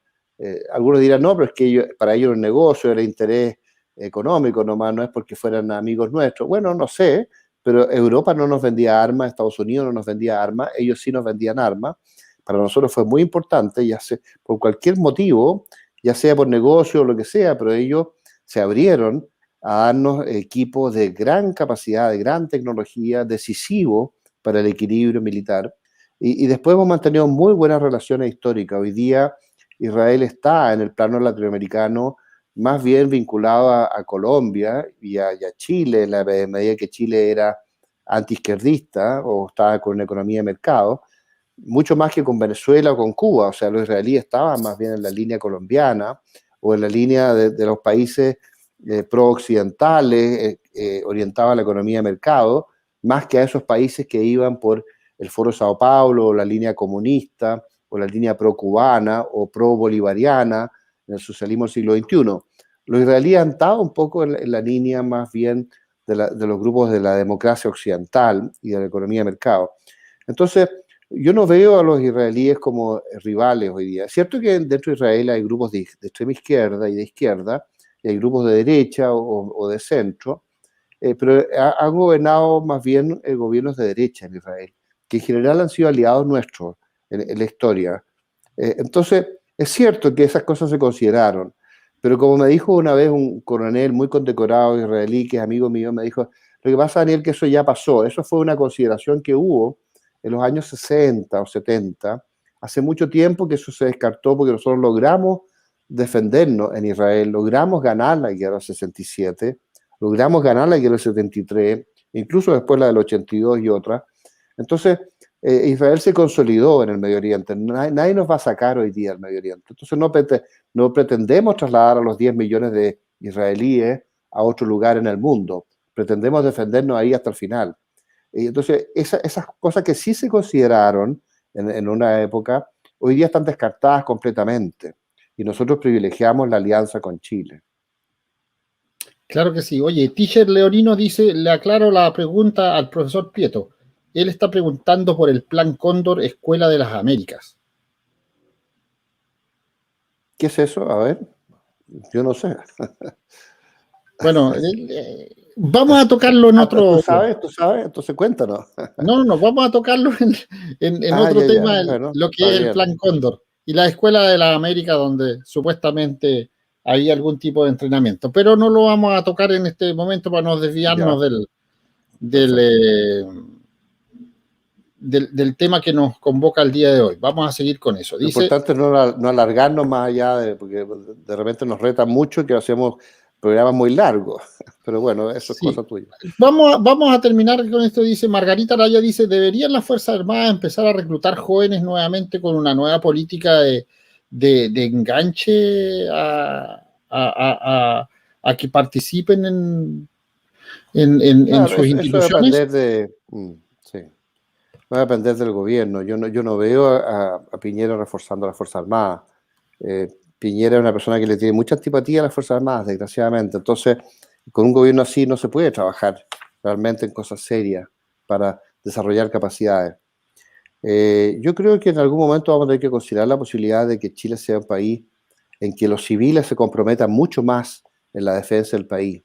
Algunos dirán, no, pero es que para ellos era un negocio, era interés económico nomás, no es porque fueran amigos nuestros. Bueno, no sé, pero Europa no nos vendía armas, Estados Unidos no nos vendía armas, ellos sí nos vendían armas. Para nosotros fue muy importante, ya sea por cualquier motivo, ya sea por negocio o lo que sea, pero ellos se abrieron a darnos equipos de gran capacidad, de gran tecnología, decisivo para el equilibrio militar. Y después hemos mantenido muy buenas relaciones históricas. Hoy día Israel está en el plano latinoamericano más bien vinculado a Colombia y a Chile, en la medida que Chile era antiizquierdista o estaba con una economía de mercado, mucho más que con Venezuela o con Cuba. O sea, los israelíes estaban más bien en la línea colombiana o en la línea de los países pro-occidentales, orientados a la economía de mercado, más que a esos países que iban por el Foro de Sao Paulo, o la línea comunista, o la línea pro-cubana, o pro-bolivariana, en el socialismo del siglo XXI. Los israelíes han estado un poco en la línea más bien de los grupos de la democracia occidental y de la economía de mercado. Entonces, yo no veo a los israelíes como rivales hoy día. Es cierto que dentro de Israel hay grupos de extrema izquierda y de izquierda, y hay grupos de derecha o de centro, pero han gobernado más bien gobiernos de derecha en Israel, que en general han sido aliados nuestros en la historia. Entonces, es cierto que esas cosas se consideraron, Pero como me dijo una vez un coronel muy condecorado israelí, que es amigo mío, me dijo, lo que pasa, Daniel, que eso ya pasó. Eso fue una consideración que hubo en los años 60 o 70. Hace mucho tiempo que eso se descartó porque nosotros logramos defendernos en Israel, logramos ganar la guerra del 67, logramos ganar la guerra del 73, incluso después la del 82 y otras. Entonces, Israel se consolidó en el Medio Oriente. Nadie nos va a sacar hoy día del Medio Oriente. Entonces, no pretendemos trasladar a los 10 millones de israelíes a otro lugar en el mundo. Pretendemos defendernos ahí hasta el final. Y entonces, esas cosas que sí se consideraron en una época, hoy día están descartadas completamente. Y nosotros privilegiamos la alianza con Chile. Claro que sí. Oye, Teacher Leonino dice, le aclaro la pregunta al profesor Prieto. Él está preguntando por el Plan Cóndor Escuela de las Américas. ¿Qué es eso? A ver, yo no sé. Bueno, vamos a tocarlo en otro... ¿Tú sabes? Entonces cuéntanos. No, vamos a tocarlo en otro tema, bueno, lo que es el Plan Cóndor y la Escuela de las Américas, donde supuestamente hay algún tipo de entrenamiento. Pero no lo vamos a tocar en este momento para no desviarnos del tema que nos convoca el día de hoy. Vamos a seguir con eso. Lo importante es no alargarnos más allá, porque de repente nos reta mucho que hacemos programas muy largos. Pero bueno, eso es cosa tuya. Vamos a terminar con esto. Dice Margarita Araya, dice, ¿deberían las Fuerzas Armadas empezar a reclutar jóvenes nuevamente con una nueva política de enganche a que participen en sus instituciones? Va a depender del gobierno. Yo no veo a Piñera reforzando las Fuerzas Armadas. Piñera es una persona que le tiene mucha antipatía a las Fuerzas Armadas, desgraciadamente. Entonces, con un gobierno así no se puede trabajar realmente en cosas serias para desarrollar capacidades. Yo creo que en algún momento vamos a tener que considerar la posibilidad de que Chile sea un país en que los civiles se comprometan mucho más en la defensa del país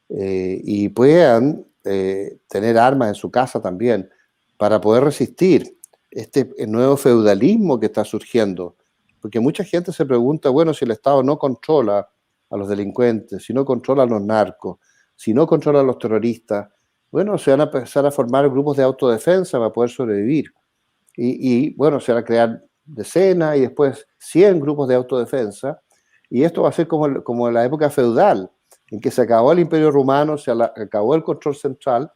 y puedan tener armas en su casa también para poder resistir el nuevo feudalismo que está surgiendo. Porque mucha gente se pregunta, bueno, si el Estado no controla a los delincuentes, si no controla a los narcos, si no controla a los terroristas, bueno, se van a empezar a formar grupos de autodefensa para poder sobrevivir. Y bueno, se van a crear decenas y después 100 grupos de autodefensa. Y esto va a ser como en la época feudal, en que se acabó el Imperio Romano, se acabó el control central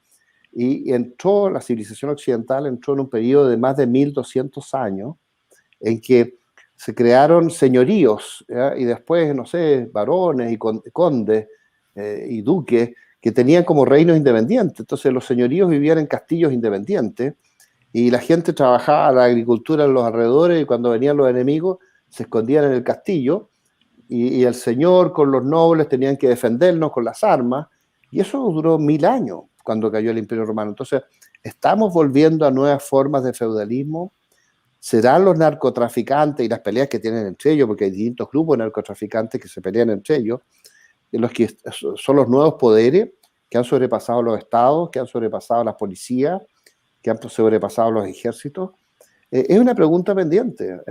y entró la civilización occidental, entró en un periodo de más de 1200 años en que se crearon señoríos, ¿ya? Y después, no sé, varones y condes y duques que tenían como reinos independientes. Entonces los señoríos vivían en castillos independientes y la gente trabajaba la agricultura en los alrededores y cuando venían los enemigos se escondían en el castillo y el señor con los nobles tenían que defendernos con las armas y eso duró 1000 años cuando cayó el Imperio Romano. Entonces estamos volviendo a nuevas formas de feudalismo. Serán los narcotraficantes y las peleas que tienen entre ellos, porque hay distintos grupos de narcotraficantes que se pelean entre ellos, los que son los nuevos poderes que han sobrepasado los estados, que han sobrepasado las policías, que han sobrepasado los ejércitos. Es una pregunta pendiente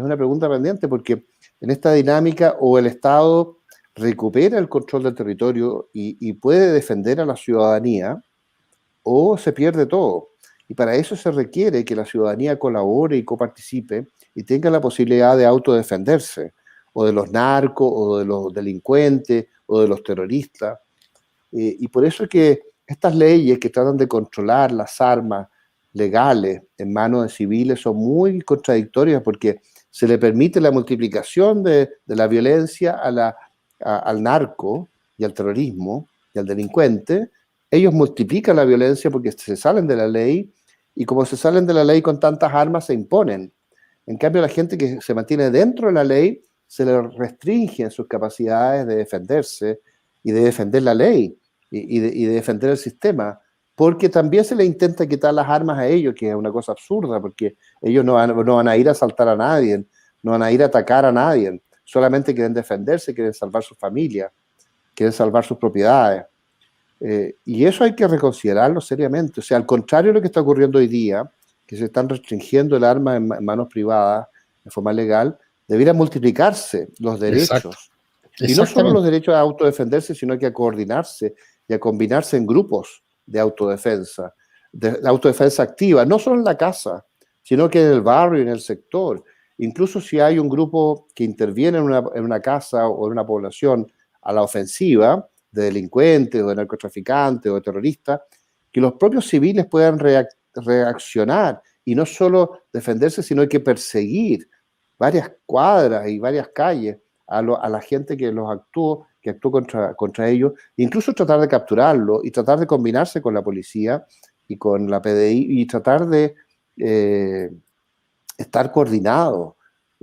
porque en esta dinámica o el Estado recupera el control del territorio y puede defender a la ciudadanía o se pierde todo. Y para eso se requiere que la ciudadanía colabore y coparticipe y tenga la posibilidad de autodefenderse, o de los narcos, o de los delincuentes, o de los terroristas. Y por eso es que estas leyes que tratan de controlar las armas legales en manos de civiles son muy contradictorias porque se le permite la multiplicación de la violencia al narco y al terrorismo y al delincuente. Ellos multiplican la violencia porque se salen de la ley y como se salen de la ley con tantas armas se imponen. En cambio, la gente que se mantiene dentro de la ley se le restringen sus capacidades de defenderse y de defender la ley y de defender el sistema, porque también se le intenta quitar las armas a ellos, que es una cosa absurda, porque ellos no van a ir a asaltar a nadie, no van a ir a atacar a nadie, solamente quieren defenderse, quieren salvar su familia, quieren salvar sus propiedades. Y eso hay que reconsiderarlo seriamente. O sea, al contrario de lo que está ocurriendo hoy día, que se están restringiendo el arma en manos privadas de forma legal, deberían multiplicarse los derechos. Exacto. Y no solo los derechos a autodefenderse, sino que a coordinarse y a combinarse en grupos de autodefensa activa, no solo en la casa, sino que en el barrio, en el sector. Incluso si hay un grupo que interviene en una casa o en una población a la ofensiva, de delincuentes o de narcotraficantes o de terroristas, que los propios civiles puedan reaccionar y no solo defenderse, sino que perseguir varias cuadras y varias calles a la gente que actuó contra ellos, incluso tratar de capturarlo y tratar de combinarse con la policía y con la PDI y tratar de estar coordinados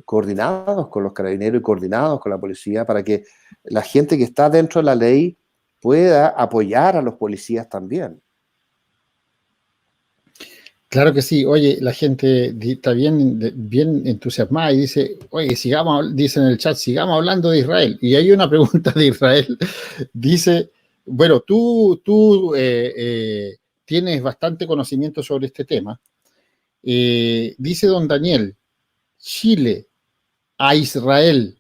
con los carabineros y coordinados con la policía para que la gente que está dentro de la ley pueda apoyar a los policías también. Claro que sí. Oye, la gente está bien entusiasmada y dice, oye, dice en el chat, sigamos hablando de Israel. Y hay una pregunta de Israel. Dice, bueno, tú tienes bastante conocimiento sobre este tema. Dice don Daniel, ¿Chile a Israel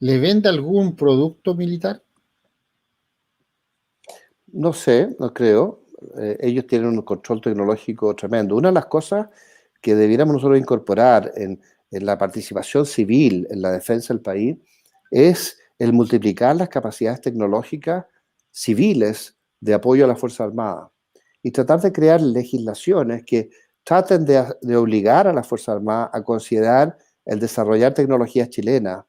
le vende algún producto militar? No sé, no creo. Ellos tienen un control tecnológico tremendo. Una de las cosas que debiéramos nosotros incorporar en la participación civil en la defensa del país es el multiplicar las capacidades tecnológicas civiles de apoyo a la Fuerza Armada y tratar de crear legislaciones que traten de obligar a la Fuerza Armada a considerar el desarrollar tecnologías chilenas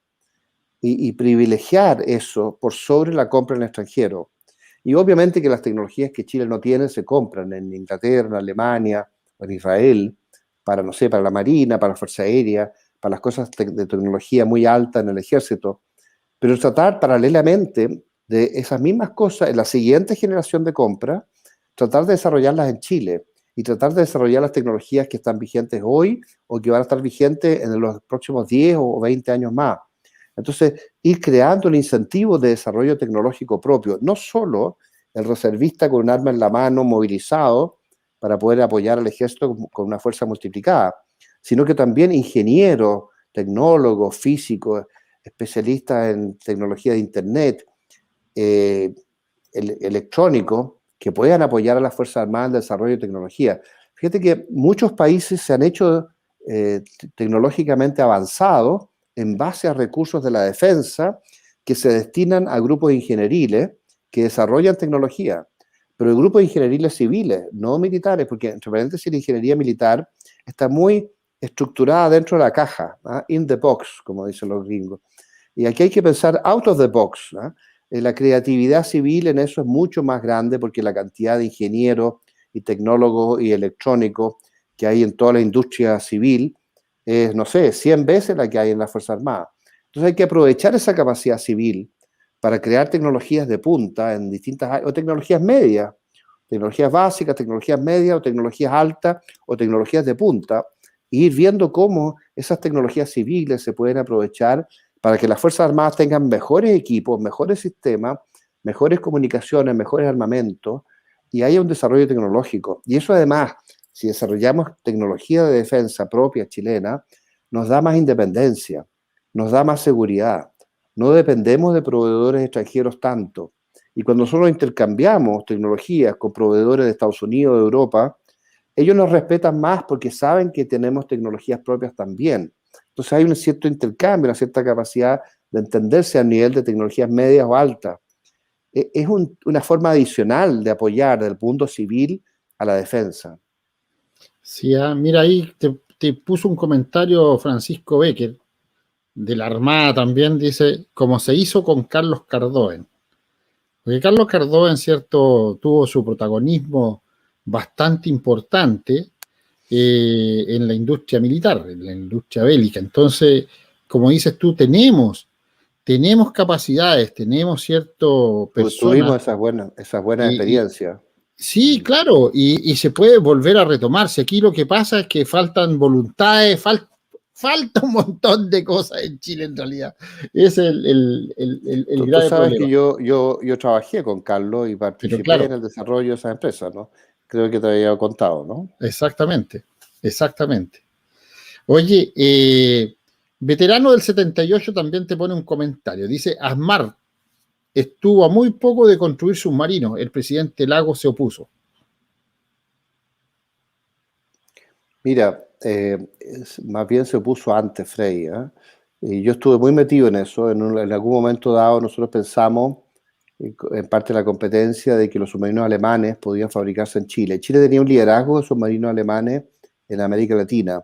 y privilegiar eso por sobre la compra en el extranjero. Y obviamente que las tecnologías que Chile no tiene se compran en Inglaterra, en Alemania o en Israel, para, no sé, para la Marina, para la Fuerza Aérea, para las cosas de tecnología muy alta en el ejército. Pero tratar paralelamente de esas mismas cosas en la siguiente generación de compra, tratar de desarrollarlas en Chile y tratar de desarrollar las tecnologías que están vigentes hoy o que van a estar vigentes en los próximos 10 o 20 años más. Entonces, ir creando el incentivo de desarrollo tecnológico propio, no solo el reservista con un arma en la mano, movilizado, para poder apoyar al ejército con una fuerza multiplicada, sino que también ingenieros, tecnólogos, físicos, especialistas en tecnología de Internet, electrónico, que puedan apoyar a las Fuerzas Armadas en el desarrollo de tecnología. Fíjate que muchos países se han hecho tecnológicamente avanzados en base a recursos de la defensa que se destinan a grupos ingenieriles que desarrollan tecnología, pero el grupo de ingenieriles civiles, no militares, porque entre paréntesis la ingeniería militar está muy estructurada dentro de la caja, in the box, como dicen los gringos. Y aquí hay que pensar out of the box. La creatividad civil en eso es mucho más grande porque la cantidad de ingenieros y tecnólogos y electrónicos que hay en toda la industria civil es, no sé, 100 veces la que hay en la Fuerza Armada. Entonces hay que aprovechar esa capacidad civil para crear tecnologías de punta en distintas áreas, o tecnologías medias, tecnologías básicas, tecnologías medias, o tecnologías altas, o tecnologías de punta, e ir viendo cómo esas tecnologías civiles se pueden aprovechar para que las Fuerzas Armadas tengan mejores equipos, mejores sistemas, mejores comunicaciones, mejores armamentos, y haya un desarrollo tecnológico. Y eso además, si desarrollamos tecnología de defensa propia chilena, nos da más independencia, nos da más seguridad. No dependemos de proveedores extranjeros tanto. Y cuando nosotros intercambiamos tecnologías con proveedores de Estados Unidos, de Europa, ellos nos respetan más porque saben que tenemos tecnologías propias también. Entonces hay un cierto intercambio, una cierta capacidad de entenderse a nivel de tecnologías medias o altas. Es una forma adicional de apoyar del mundo civil a la defensa. Sí, mira, ahí te puso un comentario Francisco Becker, de la Armada también, dice, como se hizo con Carlos Cardoen. Porque Carlos Cardoen, cierto, tuvo su protagonismo bastante importante en la industria militar, en la industria bélica. Entonces, como dices tú, tenemos capacidades, tenemos cierto personas. Tuvimos esas buenas experiencias. Sí, claro, y se puede volver a retomarse. Aquí lo que pasa es que faltan voluntades, falta un montón de cosas en Chile en realidad. Es el grave sabes problema. Que yo trabajé con Carlos y participé en el desarrollo de esas empresas, ¿no? Creo que te había contado, ¿no? Exactamente. Oye, Veterano del 78 también te pone un comentario. Dice, Asmar estuvo a muy poco de construir submarinos. El presidente Lagos se opuso. Mira, más bien se opuso antes Frey, ¿eh? Y yo estuve muy metido en eso. En algún momento dado nosotros pensamos, en parte de la competencia, de que los submarinos alemanes podían fabricarse en Chile. Chile tenía un liderazgo de submarinos alemanes en América Latina.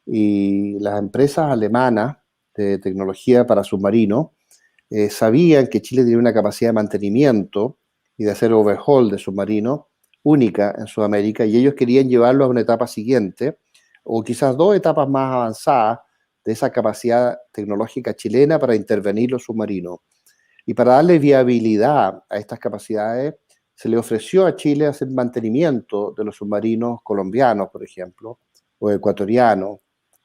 Y las empresas alemanas de tecnología para submarinos sabían que Chile tenía una capacidad de mantenimiento y de hacer overhaul de submarinos única en Sudamérica, y ellos querían llevarlo a una etapa siguiente, o quizás 2 etapas más avanzadas de esa capacidad tecnológica chilena para intervenir los submarinos. Y para darle viabilidad a estas capacidades, se le ofreció a Chile hacer mantenimiento de los submarinos colombianos, por ejemplo, o ecuatorianos,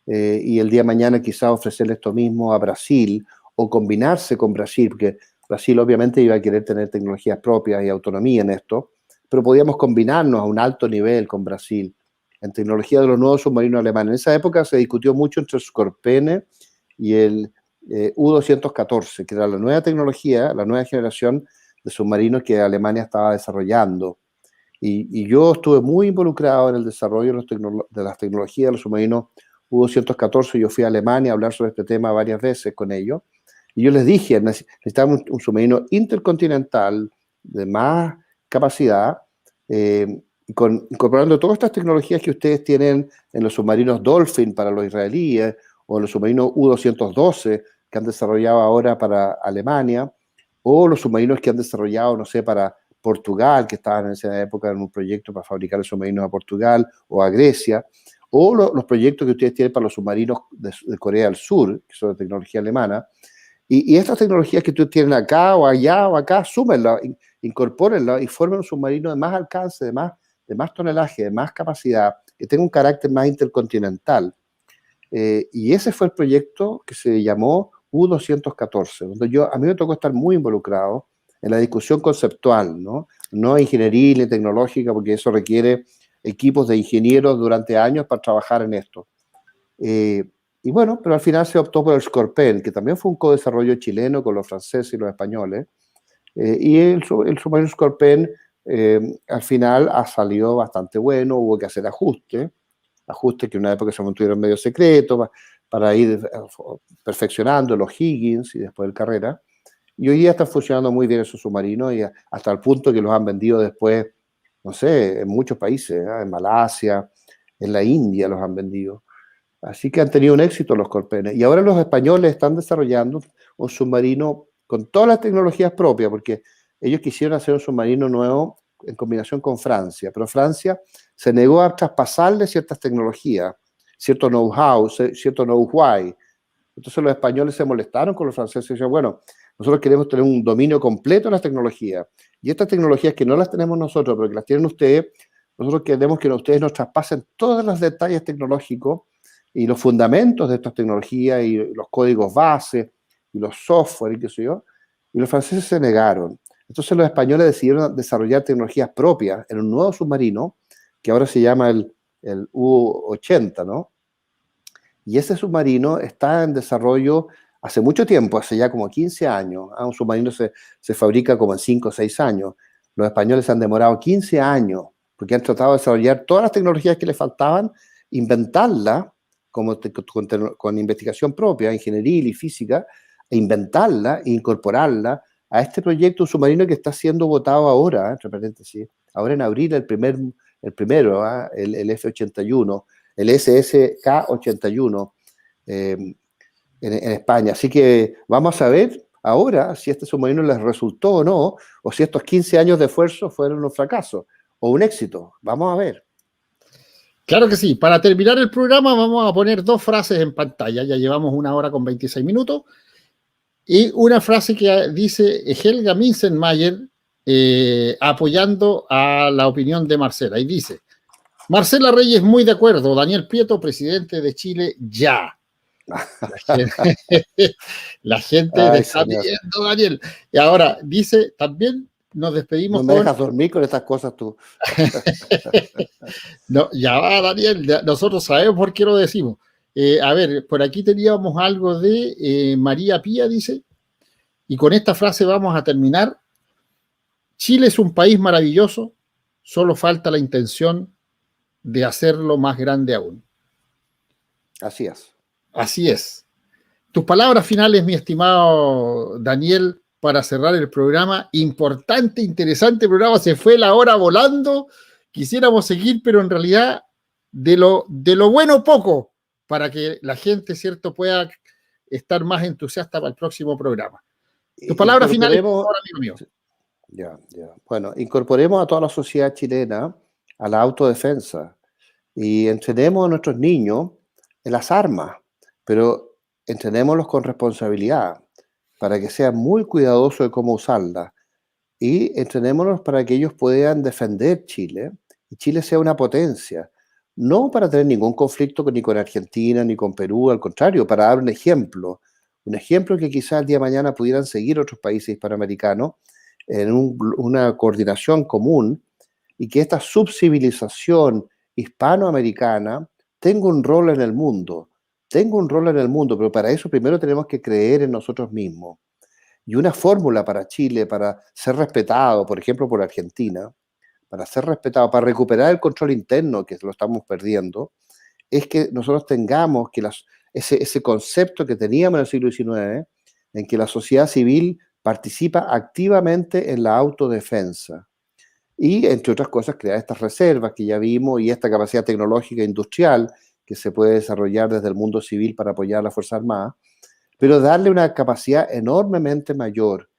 y el día de mañana quizás ofrecerle esto mismo a Brasil, o combinarse con Brasil, porque Brasil obviamente iba a querer tener tecnologías propias y autonomía en esto, pero podíamos combinarnos a un alto nivel con Brasil en tecnología de los nuevos submarinos alemanes. En esa época se discutió mucho entre el Skorpene y el U-214, que era la nueva tecnología, la nueva generación de submarinos que Alemania estaba desarrollando. Y yo estuve muy involucrado en el desarrollo de las tecnologías de los submarinos U-214. Yo fui a Alemania a hablar sobre este tema varias veces con ellos. Y yo les dije, necesitamos un submarino intercontinental de más capacidad, incorporando todas estas tecnologías que ustedes tienen en los submarinos Dolphin para los israelíes, o en los submarinos U-212 que han desarrollado ahora para Alemania, o los submarinos que han desarrollado, no sé, para Portugal, que estaban en esa época en un proyecto para fabricar los submarinos a Portugal o a Grecia, o los proyectos que ustedes tienen para los submarinos de Corea del Sur, que son de tecnología alemana. Y estas tecnologías que ustedes tienen acá o allá o acá, súmenlas, incorpórenlas y formen un submarino de más alcance, de más tonelaje, de más capacidad, que tenga un carácter más intercontinental. Y ese fue el proyecto que se llamó U-214, donde a mí me tocó estar muy involucrado en la discusión conceptual, no ingenieril ni tecnológica, porque eso requiere equipos de ingenieros durante años para trabajar en esto. Y bueno, pero al final se optó por el Skorpen, que también fue un co-desarrollo chileno con los franceses y los españoles. Y el submarino Skorpen al final ha salido bastante bueno. Hubo que hacer ajustes que en una época se mantuvieron medio secretos para ir perfeccionando los Higgins y después el Carrera. Y hoy día están funcionando muy bien esos submarinos, y hasta el punto que los han vendido después, no sé, en muchos países, en Malasia, en la India los han vendido. Así que han tenido un éxito los Skorpenes. Y ahora los españoles están desarrollando un submarino con todas las tecnologías propias, porque ellos quisieron hacer un submarino nuevo en combinación con Francia, pero Francia se negó a traspasarle ciertas tecnologías, cierto know-how, cierto know-why. Entonces los españoles se molestaron con los franceses y dijeron, bueno, nosotros queremos tener un dominio completo de las tecnologías, y estas tecnologías que no las tenemos nosotros, pero que las tienen ustedes, nosotros queremos que ustedes nos traspasen todos los detalles tecnológicos y los fundamentos de estas tecnologías y los códigos base y los software y qué sé yo, y los franceses se negaron. Entonces los españoles decidieron desarrollar tecnologías propias en un nuevo submarino, que ahora se llama el U-80, ¿no? Y ese submarino está en desarrollo hace mucho tiempo, hace ya como 15 años. Un submarino se fabrica como en 5 o 6 años. Los españoles han demorado 15 años, porque han tratado de desarrollar todas las tecnologías que les faltaban, inventarlas, con investigación propia, ingenieril y física, e inventarla e incorporarla a este proyecto, un submarino que está siendo votado ahora, entre paréntesis, ahora en abril, el primero, el F-81, el SSK-81 en España. Así que vamos a ver ahora si este submarino les resultó o no, o si estos 15 años de esfuerzo fueron un fracaso o un éxito. Vamos a ver. Claro que sí. Para terminar el programa vamos a poner 2 frases en pantalla. Ya llevamos 1 hora con 26 minutos. Y una frase que dice Helga Minzenmayer apoyando a la opinión de Marcela. Y dice, Marcela Reyes muy de acuerdo. Daniel Prieto, presidente de Chile, ya. La gente te está pidiendo, Daniel. Y ahora dice también, nos despedimos. No me dejas dormir con estas cosas tú. No, ya va, Daniel. Nosotros sabemos por qué lo decimos. A ver, por aquí teníamos algo de María Pía, dice, y con esta frase vamos a terminar. Chile es un país maravilloso, solo falta la intención de hacerlo más grande aún. Así es. Así es. Tus palabras finales, mi estimado Daniel, para cerrar el programa. Importante, interesante programa. Se fue la hora volando. Quisiéramos seguir, pero en realidad de lo bueno poco, para que la gente, ¿cierto?, pueda estar más entusiasta para el próximo programa. Tus palabras finales, por favor, amigo mío. Ya. Bueno, incorporemos a toda la sociedad chilena a la autodefensa y entrenemos a nuestros niños en las armas, pero entrenémoslos con responsabilidad para que sean muy cuidadosos de cómo usarlas y entrenémoslos para que ellos puedan defender Chile y Chile sea una potencia, no para tener ningún conflicto ni con Argentina ni con Perú, al contrario, para dar un ejemplo que quizás el día de mañana pudieran seguir otros países hispanoamericanos en una coordinación común y que esta subcivilización hispanoamericana tenga un rol en el mundo, pero para eso primero tenemos que creer en nosotros mismos. Y una fórmula para Chile, para ser respetado, por ejemplo, por Argentina, para ser respetado, para recuperar el control interno que lo estamos perdiendo, es que nosotros tengamos que ese concepto que teníamos en el siglo XIX, en que la sociedad civil participa activamente en la autodefensa y, entre otras cosas, crear estas reservas que ya vimos y esta capacidad tecnológica industrial que se puede desarrollar desde el mundo civil para apoyar a las Fuerzas Armadas, pero darle una capacidad enormemente mayor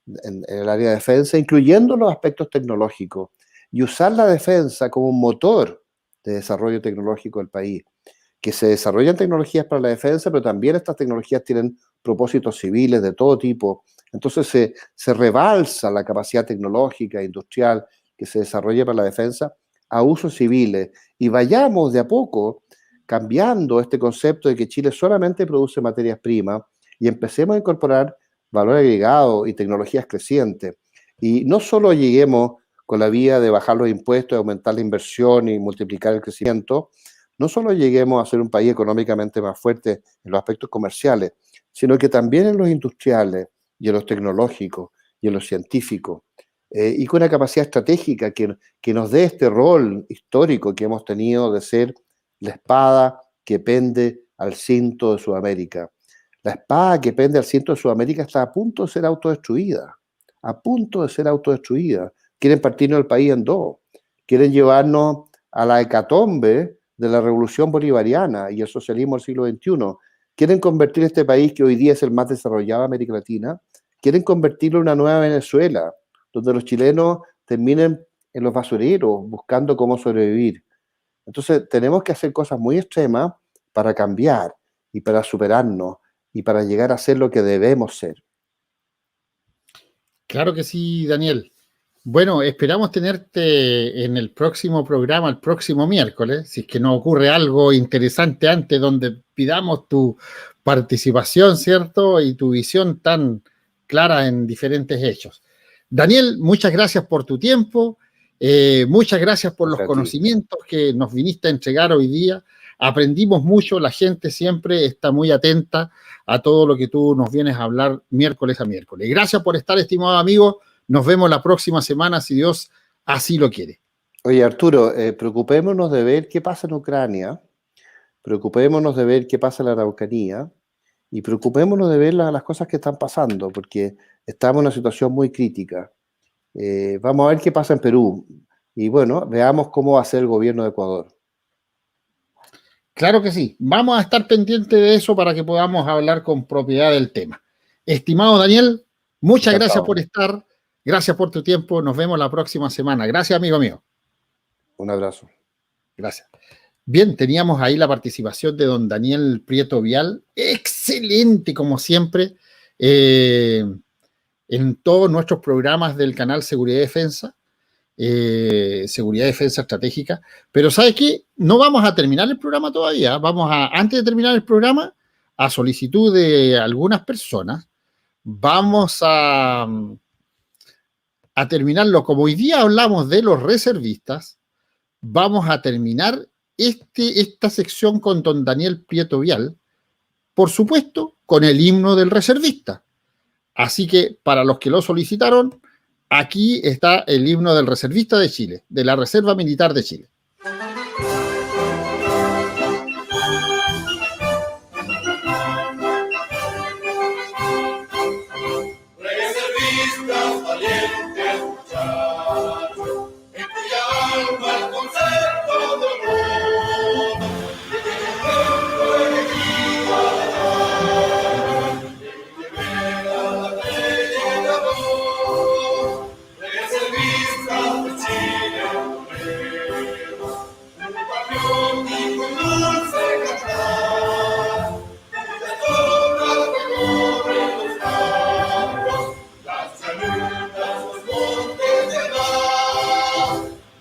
en el área de defensa, incluyendo los aspectos tecnológicos, y usar la defensa como un motor de desarrollo tecnológico del país. Que se desarrollan tecnologías para la defensa, pero también estas tecnologías tienen propósitos civiles de todo tipo. Entonces se rebalsa la capacidad tecnológica, industrial, que se desarrolla para la defensa a usos civiles. Y vayamos de a poco cambiando este concepto de que Chile solamente produce materias primas y empecemos a incorporar valor agregado y tecnologías crecientes. Y no solo lleguemos con la vía de bajar los impuestos, aumentar la inversión y multiplicar el crecimiento, no solo lleguemos a ser un país económicamente más fuerte en los aspectos comerciales, sino que también en los industriales y en los tecnológicos y en los científicos, y con una capacidad estratégica que nos dé este rol histórico que hemos tenido de ser la espada que pende al cinto de Sudamérica. La espada que pende al cinto de Sudamérica está a punto de ser autodestruida, Quieren partirnos el país en dos, quieren llevarnos a la hecatombe de la revolución bolivariana y el socialismo del siglo XXI. Quieren convertir este país, que hoy día es el más desarrollado de América Latina, quieren convertirlo en una nueva Venezuela, donde los chilenos terminen en los basureros buscando cómo sobrevivir. Entonces tenemos que hacer cosas muy extremas para cambiar y para superarnos y para llegar a ser lo que debemos ser. Claro que sí, Daniel. Bueno, esperamos tenerte en el próximo programa, el próximo miércoles, si es que no ocurre algo interesante antes, donde pidamos tu participación, ¿cierto? Y tu visión tan clara en diferentes hechos. Daniel, muchas gracias por tu tiempo, muchas gracias por los conocimientos que nos viniste a entregar hoy día. Aprendimos mucho, la gente siempre está muy atenta a todo lo que tú nos vienes a hablar miércoles a miércoles. Gracias por estar, estimado amigo. Nos vemos la próxima semana, si Dios así lo quiere. Oye, Arturo, preocupémonos de ver qué pasa en Ucrania, preocupémonos de ver qué pasa en la Araucanía y preocupémonos de ver las cosas que están pasando, porque estamos en una situación muy crítica. Vamos a ver qué pasa en Perú y bueno, veamos cómo va a ser el gobierno de Ecuador. Claro que sí. Vamos a estar pendientes de eso para que podamos hablar con propiedad del tema. Estimado Daniel, muchas gracias por estar. Gracias por tu tiempo. Nos vemos la próxima semana. Gracias, amigo mío. Un abrazo. Gracias. Bien, teníamos ahí la participación de don Daniel Prieto Vial. Excelente, como siempre, en todos nuestros programas del canal Seguridad y Defensa. Seguridad y Defensa Estratégica. Pero ¿sabes qué? No vamos a terminar el programa todavía. Antes de terminar el programa, a solicitud de algunas personas, vamos a terminarlo. Como hoy día hablamos de los reservistas, vamos a terminar esta sección con don Daniel Prieto Vial, por supuesto, con el himno del reservista. Así que, para los que lo solicitaron, aquí está el himno del reservista de Chile, de la Reserva Militar de Chile. Reservistas valientes muchachos, en cuya alma el concepto de honor, de que el pueblo elegido a la reservistas de Chile, un patriótico y dulce cantar, cuya sombra recorre los campos, las llanuras, los montes de edad,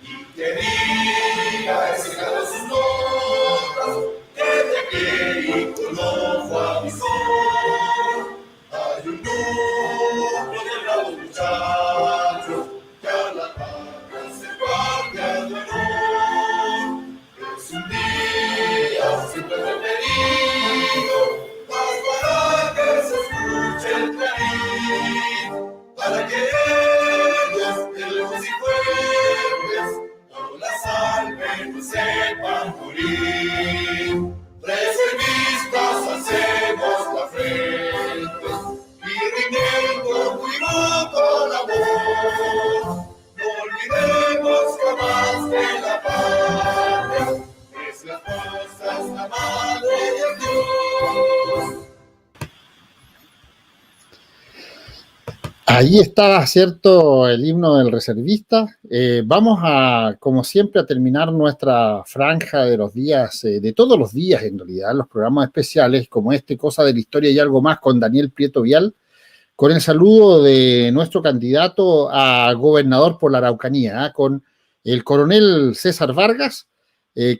y que diga ese a sus notas, que de aquel icono fue avisor. Hay un núcleo de bravos muchachos que a la patria se guardia de honor. Es un día siempre referido, mas para que se escuche el clarín, para que ellos, de lejos y fuertes, no la salven, no sepan morir. Reservistas, hacemos la frente y rindiendo tributo al amor. No olvidemos jamás que la patria es las cosas, la madre de Dios. Ahí estaba, ¿cierto?, el himno del reservista. Vamos a, como siempre, a terminar nuestra franja de los días, de todos los días en realidad, los programas especiales como este, Cosa de la Historia y Algo Más, con Daniel Prieto Vial, con el saludo de nuestro candidato a gobernador por la Araucanía, con el coronel César Vargas,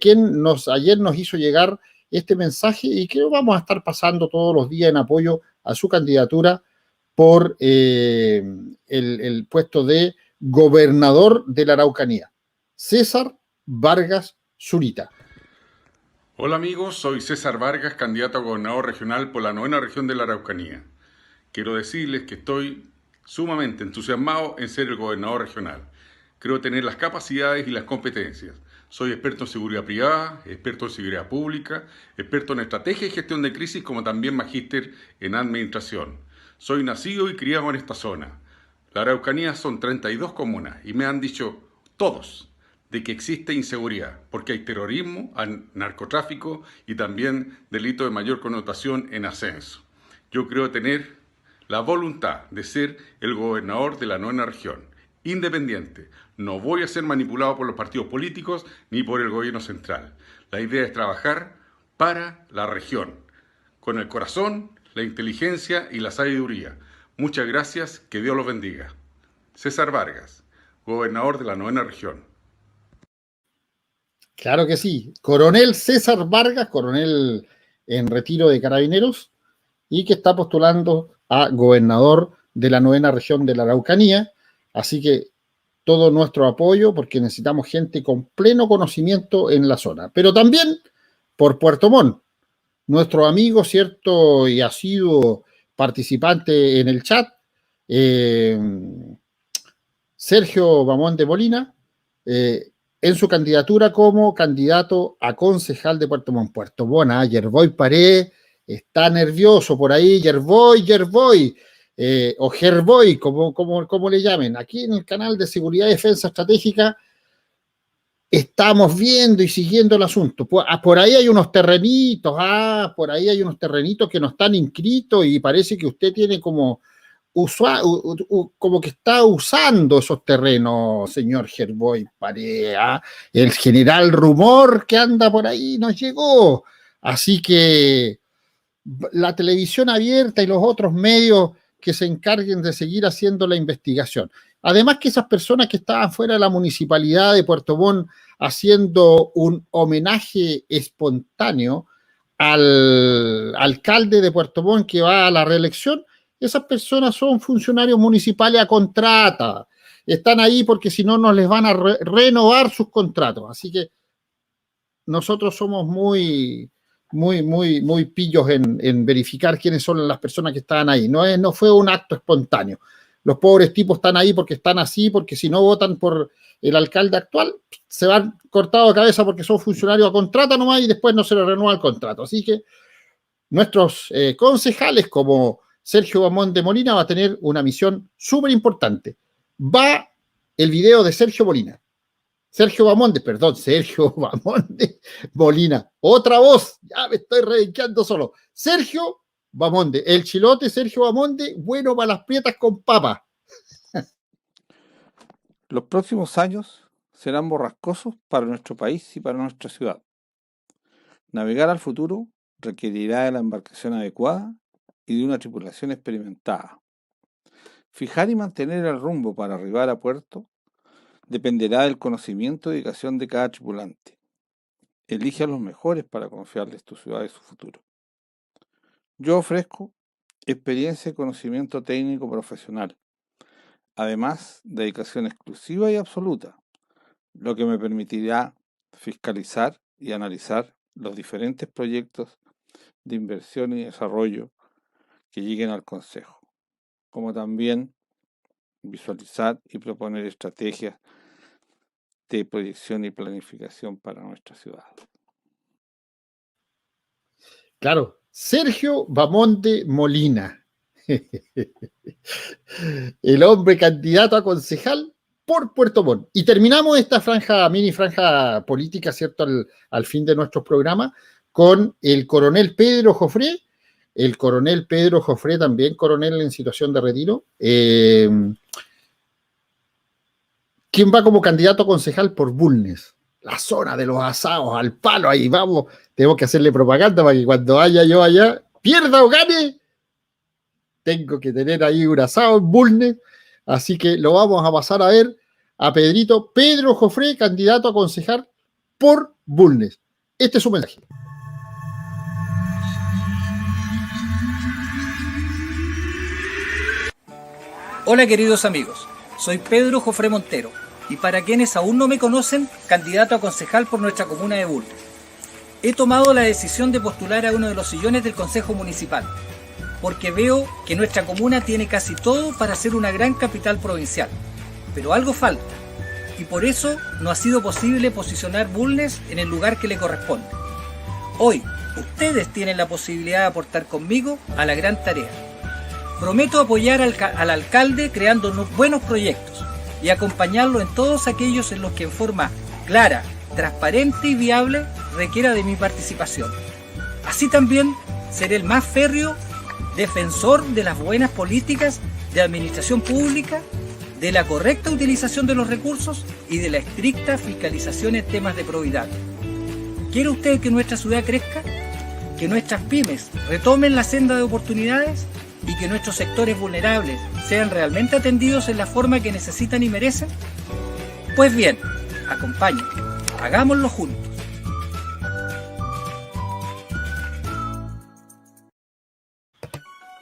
quien ayer nos hizo llegar este mensaje y que vamos a estar pasando todos los días en apoyo a su candidatura por el puesto de gobernador de la Araucanía. César Vargas Zurita. Hola amigos, soy César Vargas, candidato a gobernador regional por la 9ª región de la Araucanía. Quiero decirles que estoy sumamente entusiasmado en ser el gobernador regional. Creo tener las capacidades y las competencias. Soy experto en seguridad privada, experto en seguridad pública, experto en estrategia y gestión de crisis, como también magíster en administración. Soy nacido y criado en esta zona. La Araucanía son 32 comunas y me han dicho todos de que existe inseguridad, porque hay terrorismo, hay narcotráfico y también delitos de mayor connotación en ascenso. Yo creo tener la voluntad de ser el gobernador de la 9ª región, independiente. No voy a ser manipulado por los partidos políticos ni por el gobierno central. La idea es trabajar para la región, con el corazón, la inteligencia y la sabiduría. Muchas gracias, que Dios los bendiga. César Vargas, gobernador de la 9ª región. Claro que sí. Coronel César Vargas, coronel en retiro de Carabineros, y que está postulando a gobernador de la 9ª región de la Araucanía. Así que todo nuestro apoyo, porque necesitamos gente con pleno conocimiento en la zona. Pero también por Puerto Montt. Nuestro amigo, ¿cierto?, y asiduo participante en el chat, Sergio Bamón de Molina, en su candidatura como candidato a concejal de Puerto Montt. Puerto Montt, Yervoy Pared está nervioso por ahí, Yervoy, o Gervoy, como le llamen. Aquí en el canal de Seguridad y Defensa Estratégica estamos viendo y siguiendo el asunto. Por ahí hay unos terrenitos, que no están inscritos y parece que usted tiene como que está usando esos terrenos, señor Gervoy Parea. El general rumor que anda por ahí nos llegó. Así que la televisión abierta y los otros medios que se encarguen de seguir haciendo la investigación. Además que esas personas que estaban fuera de la municipalidad de Puerto Montt haciendo un homenaje espontáneo al alcalde de Puerto Montt que va a la reelección, esas personas son funcionarios municipales a contrata. Están ahí porque si no, no les van a renovar sus contratos. Así que nosotros somos muy pillos en verificar quiénes son las personas que estaban ahí. No fue un acto espontáneo. Los pobres tipos están ahí porque están así, porque si no votan por el alcalde actual, se van cortados de cabeza porque son funcionarios a contrato nomás y después no se les renueva el contrato. Así que nuestros concejales, como Sergio Bamonde Molina, va a tener una misión súper importante. Va el video de Sergio Molina. Sergio Bamonde Molina. Otra voz, ya me estoy redenqueando solo. Sergio Bamonde, el chilote Sergio Bamonde, bueno para las prietas con papa. Los próximos años serán borrascosos para nuestro país y para nuestra ciudad. Navegar al futuro requerirá de la embarcación adecuada y de una tripulación experimentada. Fijar y mantener el rumbo para arribar a puerto dependerá del conocimiento y dedicación de cada tripulante. Elige a los mejores para confiarles tu ciudad y su futuro. Yo ofrezco experiencia y conocimiento técnico profesional, además dedicación exclusiva y absoluta, lo que me permitirá fiscalizar y analizar los diferentes proyectos de inversión y desarrollo que lleguen al Consejo, como también visualizar y proponer estrategias de proyección y planificación para nuestra ciudad. Claro, Sergio Bamonde Molina, el hombre candidato a concejal por Puerto Montt. Y terminamos esta mini franja política, ¿cierto?, al fin de nuestros programas, con el coronel Pedro Jofré. El coronel Pedro Jofré, también coronel en situación de retiro, quien va como candidato a concejal por Bulnes, la zona de los asados, al palo, ahí vamos, tenemos que hacerle propaganda para que cuando vaya yo allá, pierda o gane, tengo que tener ahí un asado en Bulnes, así que lo vamos a pasar a ver a Pedro Jofré, candidato a concejal por Bulnes. Este es su mensaje. Hola queridos amigos, soy Pedro Jofré Montero y para quienes aún no me conocen, candidato a concejal por nuestra comuna de Bulnes. He tomado la decisión de postular a uno de los sillones del Consejo Municipal, porque veo que nuestra comuna tiene casi todo para ser una gran capital provincial, pero algo falta, y por eso no ha sido posible posicionar Bulnes en el lugar que le corresponde. Hoy, ustedes tienen la posibilidad de aportar conmigo a la gran tarea. Prometo apoyar al alcalde creando buenos proyectos y acompañarlo en todos aquellos en los que en forma clara, transparente y viable requiera de mi participación. Así también seré el más férreo defensor de las buenas políticas de administración pública, de la correcta utilización de los recursos y de la estricta fiscalización en temas de probidad. ¿Quiere usted que nuestra ciudad crezca? ¿Que nuestras pymes retomen la senda de oportunidades? ¿Y que nuestros sectores vulnerables sean realmente atendidos en la forma que necesitan y merecen? Pues bien, acompáñenme, hagámoslo juntos.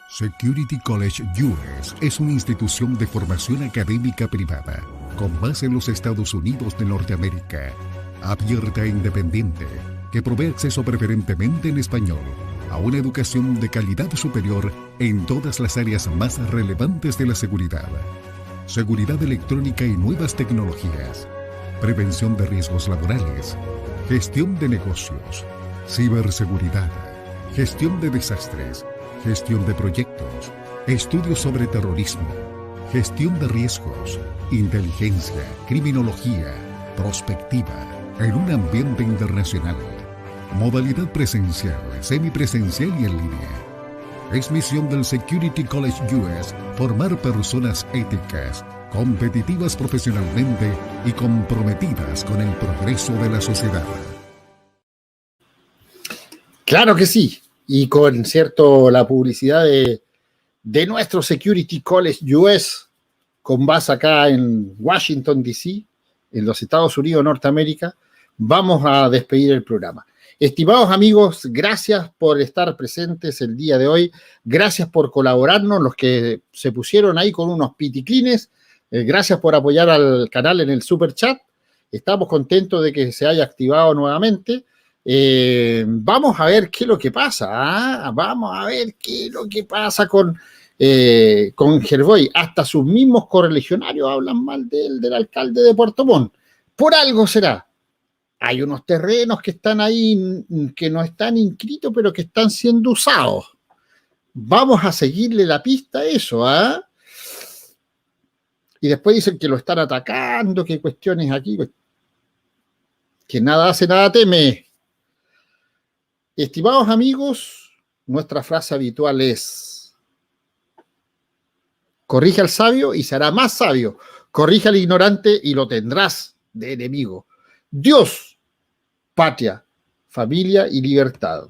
Security College US es una institución de formación académica privada con base en los Estados Unidos de Norteamérica, abierta e independiente, que provee acceso preferentemente en español a una educación de calidad superior en todas las áreas más relevantes de la seguridad. Seguridad electrónica y nuevas tecnologías, prevención de riesgos laborales, gestión de negocios, ciberseguridad, gestión de desastres, gestión de proyectos, estudios sobre terrorismo, gestión de riesgos, inteligencia, criminología, prospectiva, en un ambiente internacional. Modalidad presencial, semipresencial y en línea. Es misión del Security College US formar personas éticas, competitivas profesionalmente y comprometidas con el progreso de la sociedad. Claro que sí, y con cierto la publicidad de nuestro Security College US, con base acá en Washington, D.C., en los Estados Unidos de Norteamérica, vamos a despedir el programa. Estimados amigos, gracias por estar presentes el día de hoy, gracias por colaborarnos, los que se pusieron ahí con unos piticlines, gracias por apoyar al canal en el Super Chat, estamos contentos de que se haya activado nuevamente, Vamos a ver qué es lo que pasa. Vamos a ver qué es lo que pasa con Gerboy. Hasta sus mismos correligionarios hablan mal del alcalde de Puerto Montt. Por algo será. Hay unos terrenos que están ahí, que no están inscritos, pero que están siendo usados. Vamos a seguirle la pista a eso, Y después dicen que lo están atacando, que cuestiones aquí, que nada hace, nada teme. Estimados amigos, nuestra frase habitual es: corrige al sabio y será más sabio. Corrige al ignorante y lo tendrás de enemigo. Dios, patria, familia y libertad.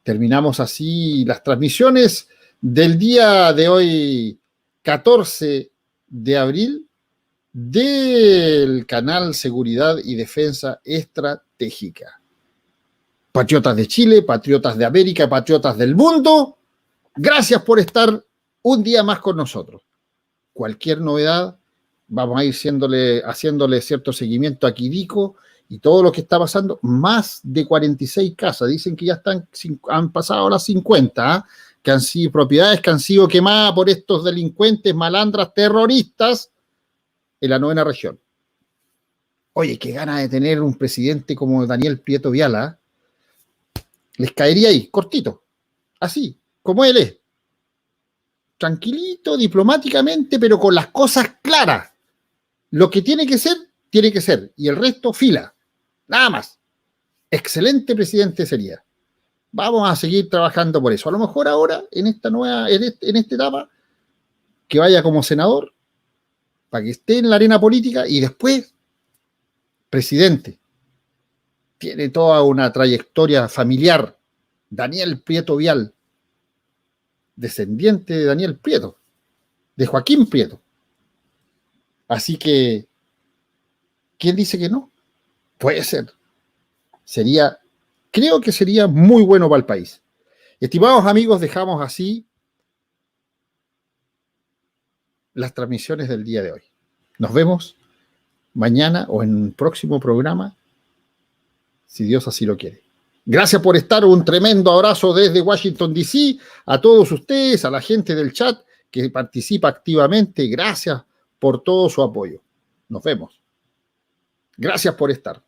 Terminamos así las transmisiones del día de hoy, 14 de abril, del canal Seguridad y Defensa Estratégica. Patriotas de Chile, patriotas de América, patriotas del mundo, gracias por estar un día más con nosotros. Cualquier novedad, vamos a ir haciéndole cierto seguimiento a Quirico y todo lo que está pasando. Más de 46 casas, dicen que ya han pasado las 50, que han sido propiedades que han sido quemadas por estos delincuentes, malandras, terroristas en la 9ª región. Oye, qué gana de tener un presidente como Daniel Prieto Viala. Les caería ahí, cortito, así, como él es. Tranquilito, diplomáticamente, pero con las cosas claras. Lo que tiene que ser, tiene que ser. Y el resto, fila. Nada más. Excelente presidente sería. Vamos a seguir trabajando por eso. A lo mejor ahora, en esta etapa, que vaya como senador, para que esté en la arena política y después, presidente. Tiene toda una trayectoria familiar. Daniel Prieto Vial, descendiente de Daniel Prieto, de Joaquín Prieto. Así que, ¿quién dice que no? Puede ser. Creo que sería muy bueno para el país. Estimados amigos, dejamos así las transmisiones del día de hoy. Nos vemos mañana o en un próximo programa, si Dios así lo quiere. Gracias por estar. Un tremendo abrazo desde Washington, D.C. a todos ustedes, a la gente del chat que participa activamente. Gracias por todo su apoyo. Nos vemos. Gracias por estar.